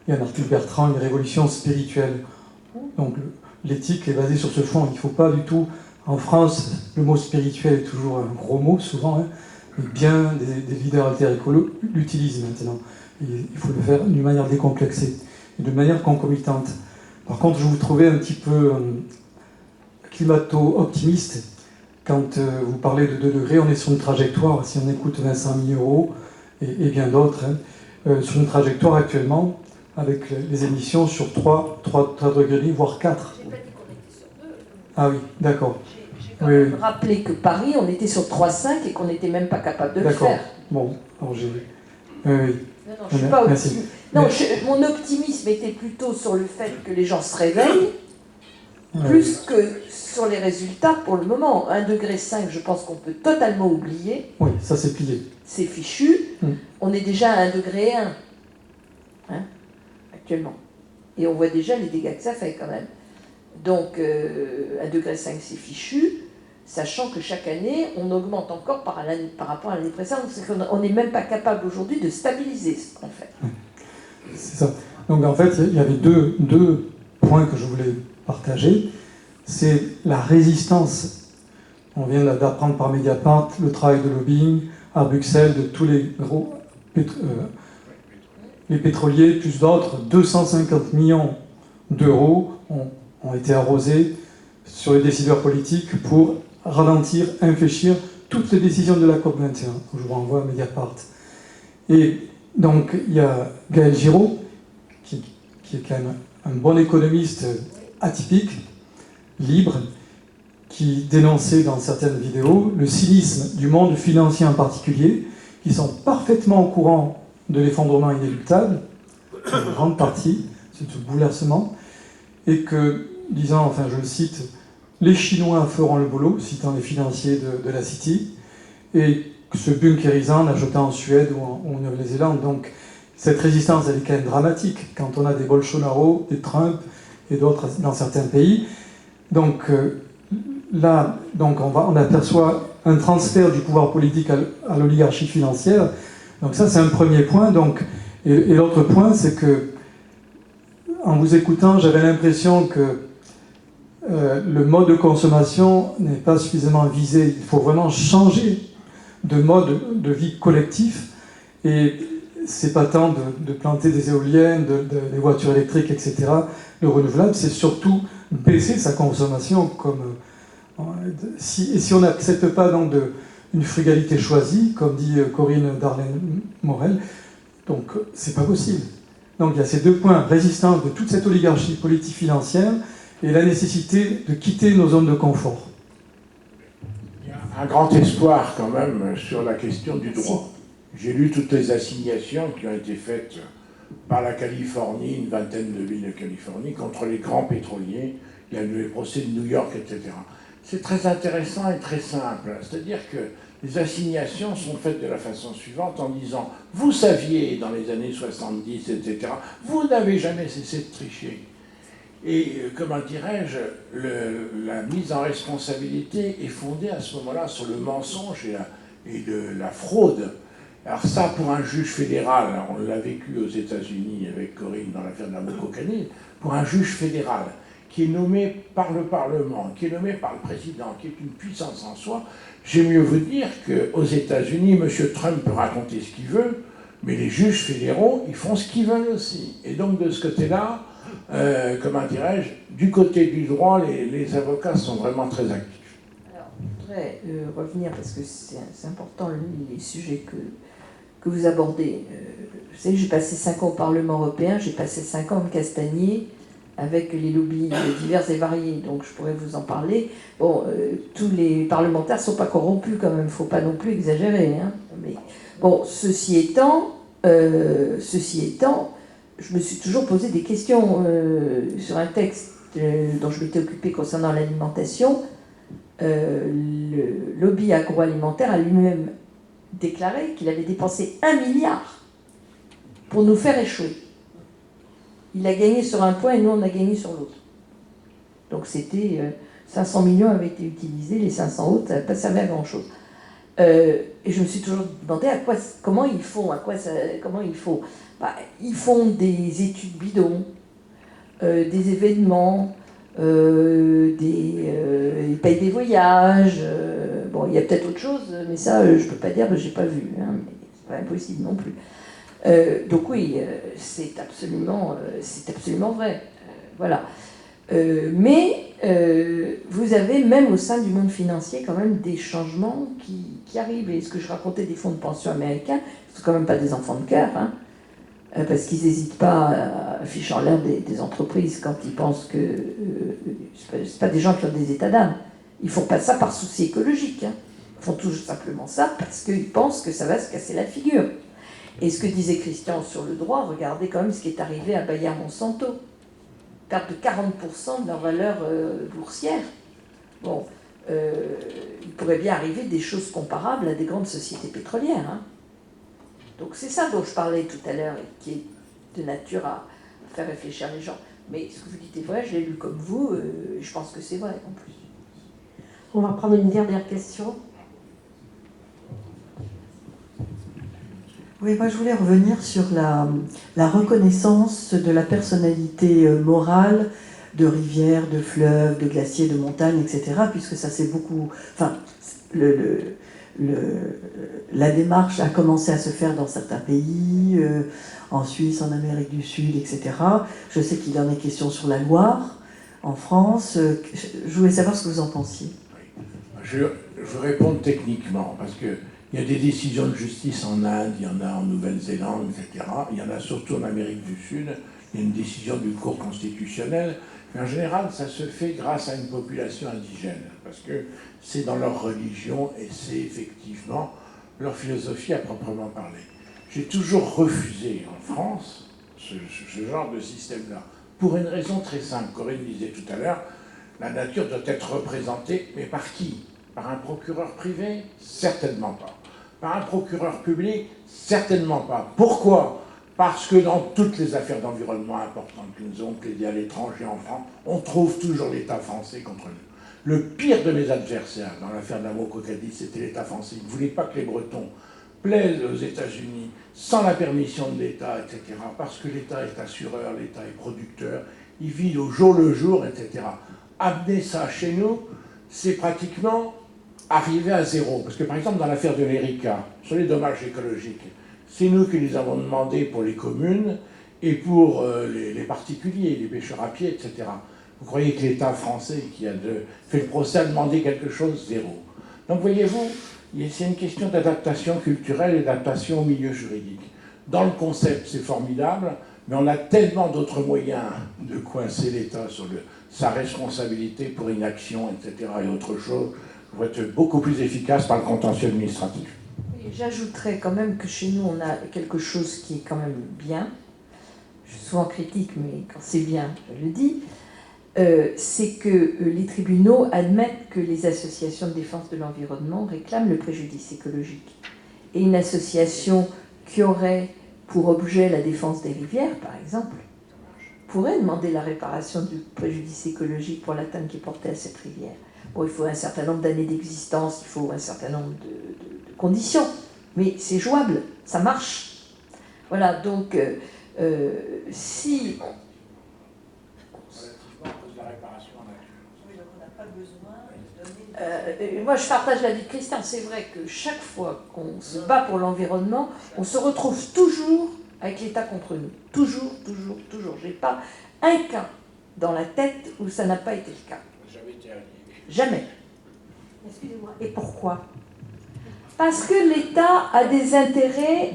il y a un article Bertrand, une révolution spirituelle. Donc l'éthique est basée sur ce fond. Il ne faut pas du tout... En France, le mot spirituel est toujours un gros mot, souvent, mais bien des leaders alter-écolos l'utilisent maintenant. Et il faut le faire d'une manière décomplexée et de manière concomitante. Par contre, je vous trouvais un petit peu climato-optimiste quand vous parlez de 2 degrés. On est sur une trajectoire, si on écoute Vincent Millero et bien d'autres, sur une trajectoire actuellement avec les émissions sur 3 degrés, voire 4. J'ai pas dit qu'on était sur 2. Ah oui, d'accord. J'ai quand même rappelé que Paris, on était sur 3,5 et qu'on n'était même pas capable de le faire. Bon, alors j'ai... Oui. Non, je ne suis pas optimiste. Non, mon optimisme était plutôt sur le fait que les gens se réveillent, plus que sur les résultats pour le moment. 1,5 degré, je pense qu'on peut totalement oublier. Oui, ça c'est plié. C'est fichu. On est déjà à 1,1 degré, actuellement. Et on voit déjà les dégâts que ça fait quand même. Donc 1,5 degré, c'est fichu, sachant que chaque année, on augmente encore par rapport à l'année précédente. On n'est même pas capable aujourd'hui de stabiliser ce qu'on fait. C'est ça. Donc en fait, il y avait deux points que je voulais partager. C'est la résistance. On vient d'apprendre par Mediapart le travail de lobbying à Bruxelles de tous les gros les pétroliers, plus d'autres. 250 millions d'euros ont été arrosés sur les décideurs politiques pour ralentir, infléchir toutes les décisions de la COP21. Je vous renvoie à Mediapart. Et donc, il y a Gaël Giraud, qui est quand même un bon économiste atypique, libre, qui dénonçait dans certaines vidéos le cynisme du monde financier en particulier, qui sont parfaitement au courant de l'effondrement inéluctable, en grande partie, c'est ce bouleversement, et que, disant, enfin je le cite, les Chinois feront le boulot, citant les financiers de la City, et se bunkérisant, en achetant en Suède ou en Nouvelle-Zélande. Donc cette résistance, elle est quand même dramatique quand on a des Bolsonaro, des Trump et d'autres dans certains pays. Donc là, on aperçoit un transfert du pouvoir politique à l'oligarchie financière. Donc ça, c'est un premier point. Donc, et l'autre point, c'est que, en vous écoutant, j'avais l'impression que le mode de consommation n'est pas suffisamment visé. Il faut vraiment changer de mode de vie collectif. Et c'est pas tant de planter des éoliennes, des voitures électriques, etc. Le renouvelable, c'est surtout baisser sa consommation. Si on n'accepte pas donc une frugalité choisie, comme dit Corinne Darlene-Morel, donc c'est pas possible. Donc il y a ces deux points, résistance de toute cette oligarchie politique financière et la nécessité de quitter nos zones de confort. Il y a un grand espoir quand même sur la question du droit. J'ai lu toutes les assignations qui ont été faites par la Californie, une vingtaine de villes de Californie, contre les grands pétroliers. Il y a eu les procès de New York, etc. C'est très intéressant et très simple. C'est-à-dire que les assignations sont faites de la façon suivante en disant « Vous saviez dans les années 70, etc., vous n'avez jamais cessé de tricher. » Et comment dirais-je, la mise en responsabilité est fondée à ce moment-là sur le mensonge et la fraude. Alors ça, pour un juge fédéral, on l'a vécu aux États-Unis avec Corinne dans l'affaire de la cocaïne, pour un juge fédéral qui est nommé par le Parlement, qui est nommé par le président, qui est une puissance en soi, j'ai mieux vous dire qu'aux États-Unis, M. Trump peut raconter ce qu'il veut, mais les juges fédéraux, ils font ce qu'ils veulent aussi. Et donc de ce côté-là, comment dirais-je, du côté du droit, les avocats sont vraiment très actifs. Alors, je voudrais revenir, parce que c'est important, les sujets que vous abordez. Vous savez, j'ai passé 5 ans au Parlement européen, j'ai passé 5 ans de Castagnier, avec les lobbies divers et variés, donc je pourrais vous en parler. Bon, tous les parlementaires ne sont pas corrompus quand même, il ne faut pas non plus exagérer. Hein. Mais, bon, ceci étant, je me suis toujours posé des questions sur un texte dont je m'étais occupée concernant l'alimentation. Le lobby agroalimentaire a lui-même déclaré qu'il avait dépensé 1 milliard pour nous faire échouer. Il a gagné sur un point et nous on a gagné sur l'autre. Donc c'était 500 millions avaient été utilisés, les 500 autres, ça n'a pas servi à grand chose. Et je me suis toujours demandé comment ils font, comment il faut. Ils font des études bidons, des événements, ils payent des voyages. Bon, il y a peut-être autre chose, mais ça je ne peux pas dire, je n'ai pas vu. Hein, mais c'est pas impossible non plus. Donc oui, c'est absolument vrai. Voilà. Mais vous avez même au sein du monde financier quand même des changements qui arrivent. Et ce que je racontais des fonds de pension américains, ce ne sont quand même pas des enfants de cœur, hein, parce qu'ils n'hésitent pas à ficher en l'air des entreprises quand ils pensent que c'est pas des gens qui ont des états d'âme. Ils font pas ça par souci écologique. Hein. Ils font tout simplement ça parce qu'ils pensent que ça va se casser la figure. Et ce que disait Christian sur le droit, regardez quand même ce qui est arrivé à Bayer Monsanto. Perte de 40% de leur valeur boursière. Bon, il pourrait bien arriver des choses comparables à des grandes sociétés pétrolières. Hein. Donc c'est ça dont je parlais tout à l'heure et qui est de nature à faire réfléchir les gens. Mais ce que vous dites est vrai, je l'ai lu comme vous, je pense que c'est vrai en plus. On va prendre une dernière question. Oui, moi je voulais revenir sur la reconnaissance de la personnalité morale de rivières, de fleuves, de glaciers, de montagnes, etc. Puisque ça c'est beaucoup... Enfin, la démarche a commencé à se faire dans certains pays, en Suisse, en Amérique du Sud, etc. Je sais qu'il en est question sur la Loire, en France. Je voulais savoir ce que vous en pensiez. Je réponds techniquement, parce que il y a des décisions de justice en Inde, il y en a en Nouvelle-Zélande, etc. Il y en a surtout en Amérique du Sud. Il y a une décision du Cour constitutionnelle. Mais en général, ça se fait grâce à une population indigène, parce que c'est dans leur religion et c'est effectivement leur philosophie à proprement parler. J'ai toujours refusé en France ce genre de système-là, pour une raison très simple. Corinne disait tout à l'heure, la nature doit être représentée, mais par qui ? Par un procureur privé ? Certainement pas. Par un procureur public? Certainement pas. Pourquoi? Parce que dans toutes les affaires d'environnement importantes que nous avons plaidées à l'étranger en France, on trouve toujours l'État français contre nous. Le pire de mes adversaires dans l'affaire de la Cocadis, c'était l'État français. Ils ne voulaient pas que les Bretons plaisent aux États-Unis sans la permission de l'État, etc. Parce que l'État est assureur, l'État est producteur, il vit au jour le jour, etc. Amener ça chez nous, c'est pratiquement arriver à zéro. Parce que par exemple, dans l'affaire de l'Erika, sur les dommages écologiques, c'est nous qui les avons demandé pour les communes et pour les particuliers, les pêcheurs à pied, etc. Vous croyez que l'État français qui a fait le procès a demandé quelque chose? Zéro. Donc voyez-vous, c'est une question d'adaptation culturelle et d'adaptation au milieu juridique. Dans le concept, c'est formidable, mais on a tellement d'autres moyens de coincer l'État sur sa responsabilité pour inaction, etc. et autre chose, pour être beaucoup plus efficace par le contentieux administratif. J'ajouterais quand même que chez nous, on a quelque chose qui est quand même bien. Je suis souvent critique, mais quand c'est bien, je le dis. C'est que les tribunaux admettent que les associations de défense de l'environnement réclament le préjudice écologique. Et une association qui aurait pour objet la défense des rivières, par exemple, pourrait demander la réparation du préjudice écologique pour l'atteinte qui est portée à cette rivière. Bon, il faut un certain nombre d'années d'existence, il faut un certain nombre de conditions, mais c'est jouable, ça marche. Voilà, donc si... moi, je partage l'avis de Christian. C'est vrai que chaque fois qu'on se bat pour l'environnement, on se retrouve toujours avec l'État contre nous. Toujours, toujours, toujours. J'ai pas un cas dans la tête où ça n'a pas été le cas. Jamais. Excusez-moi. Et pourquoi? Parce que l'État a des intérêts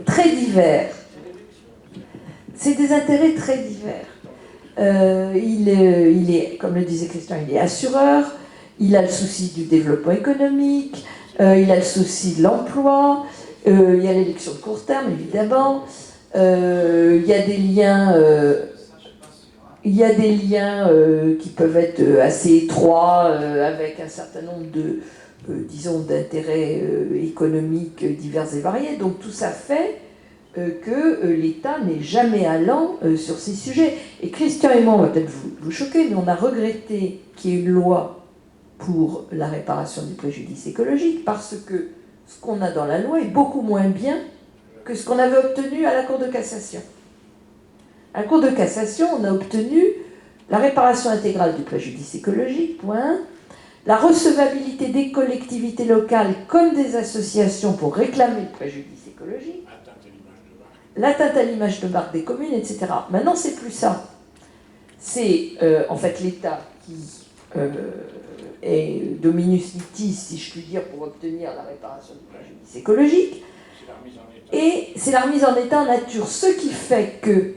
très divers. C'est des intérêts très divers. Il est, comme le disait Christian, il est assureur. Il a le souci du développement économique, il a le souci de l'emploi, il y a l'élection de court terme, évidemment, il y a des liens qui peuvent être assez étroits avec un certain nombre disons, d'intérêts économiques divers et variés. Donc tout ça fait que l'État n'est jamais allant sur ces sujets. Et Christian et moi, on va peut-être vous choquer, mais on a regretté qu'il y ait une loi pour la réparation du préjudice écologique, parce que ce qu'on a dans la loi est beaucoup moins bien que ce qu'on avait obtenu à la Cour de cassation. À la Cour de cassation, on a obtenu la réparation intégrale du préjudice écologique, point, la recevabilité des collectivités locales comme des associations pour réclamer le préjudice écologique, l'atteinte à l'image de marque des communes, etc. Maintenant, c'est plus ça. C'est en fait l'État qui... et dominus litis, si je puis dire, pour obtenir la réparation du préjudice écologique. Et c'est la remise en état en nature. Ce qui fait que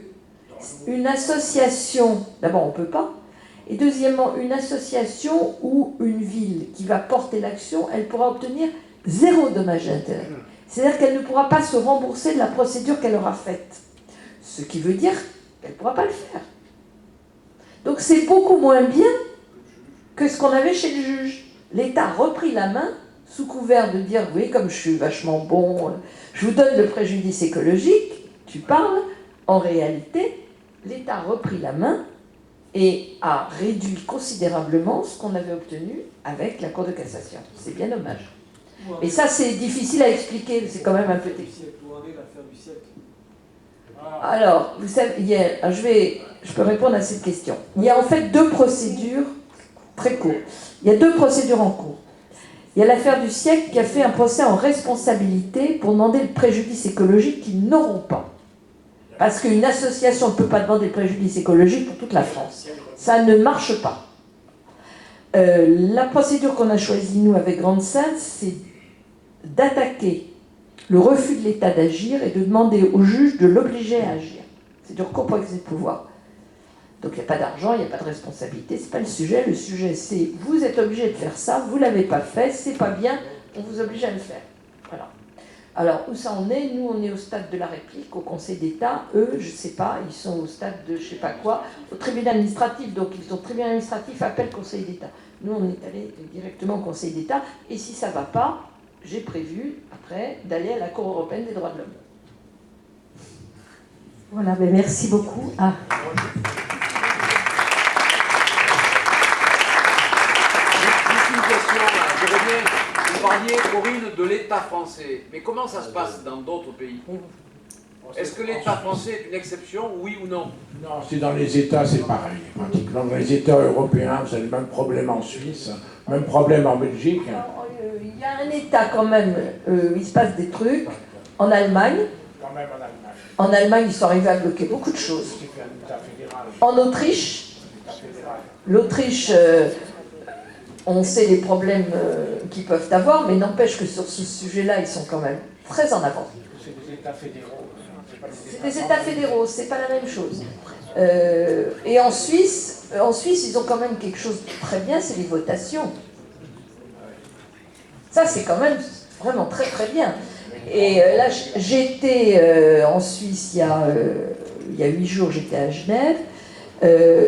une association, d'abord on ne peut pas, et deuxièmement, une association ou une ville qui va porter l'action, elle pourra obtenir zéro dommage d'intérêt. C'est-à-dire qu'elle ne pourra pas se rembourser de la procédure qu'elle aura faite. Ce qui veut dire qu'elle ne pourra pas le faire. Donc c'est beaucoup moins bien que ce qu'on avait chez le juge. L'État a repris la main sous couvert de dire « oui, comme je suis vachement bon, je vous donne le préjudice écologique, tu parles ». En réalité, l'État a repris la main et a réduit considérablement ce qu'on avait obtenu avec la Cour de cassation. C'est bien dommage. Mais ça, c'est difficile à expliquer, c'est quand même un peu technique. Alors, vous savez, je peux répondre à cette question. Il y a en fait deux procédures très courtes. Il y a deux procédures en cours. Il y a l'affaire du siècle qui a fait un procès en responsabilité pour demander le préjudice écologique qu'ils n'auront pas. Parce qu'une association ne peut pas demander le préjudice écologique pour toute la France. Ça ne marche pas. La procédure qu'on a choisie, nous, avec Grande Sainte, c'est d'attaquer le refus de l'État d'agir et de demander au juge de l'obliger à agir. C'est du recours pour excès de pouvoir. Donc il n'y a pas d'argent, il n'y a pas de responsabilité, c'est pas le sujet. Le sujet, c'est vous êtes obligé de faire ça, vous ne l'avez pas fait, c'est pas bien, on vous oblige à le faire. Voilà. Alors où ça en est? Nous, on est au stade de la réplique au Conseil d'État. Eux, je ne sais pas, ils sont au stade de je ne sais pas quoi, au tribunal administratif. Donc ils sont au tribunal administratif, appel Conseil d'État. Nous, on est allé directement au Conseil d'État. Et si ça ne va pas, j'ai prévu, après, d'aller à la Cour européenne des droits de l'homme. Voilà, mais merci beaucoup. Ah. Juste une question, je reviens. Vous parliez, Corinne, de l'État français. Mais comment ça se passe dans d'autres pays? Est-ce que l'État français est une exception, oui ou non? Non, c'est dans les États, c'est pareil. Pratiquement dans les États européens, c'est le même problème en Suisse, même problème en Belgique. Il y a un État quand même, il se passe des trucs. En Allemagne, Quand même en Allemagne. En Allemagne, ils sont arrivés à bloquer beaucoup de choses. C'est un État fédéral. En Autriche, l'Autriche, on sait les problèmes qu'ils peuvent avoir, mais n'empêche que sur ce sujet-là, ils sont quand même très en avance. C'est des États fédéraux. C'est des États fédéraux, c'est pas la même chose. Et en Suisse, ils ont quand même quelque chose de très bien, c'est les votations. Ça, c'est quand même vraiment très très bien. Et là, j'étais en Suisse il y a 8 jours, j'étais à Genève.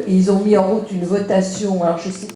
Ils ont mis en route une votation, alors je sais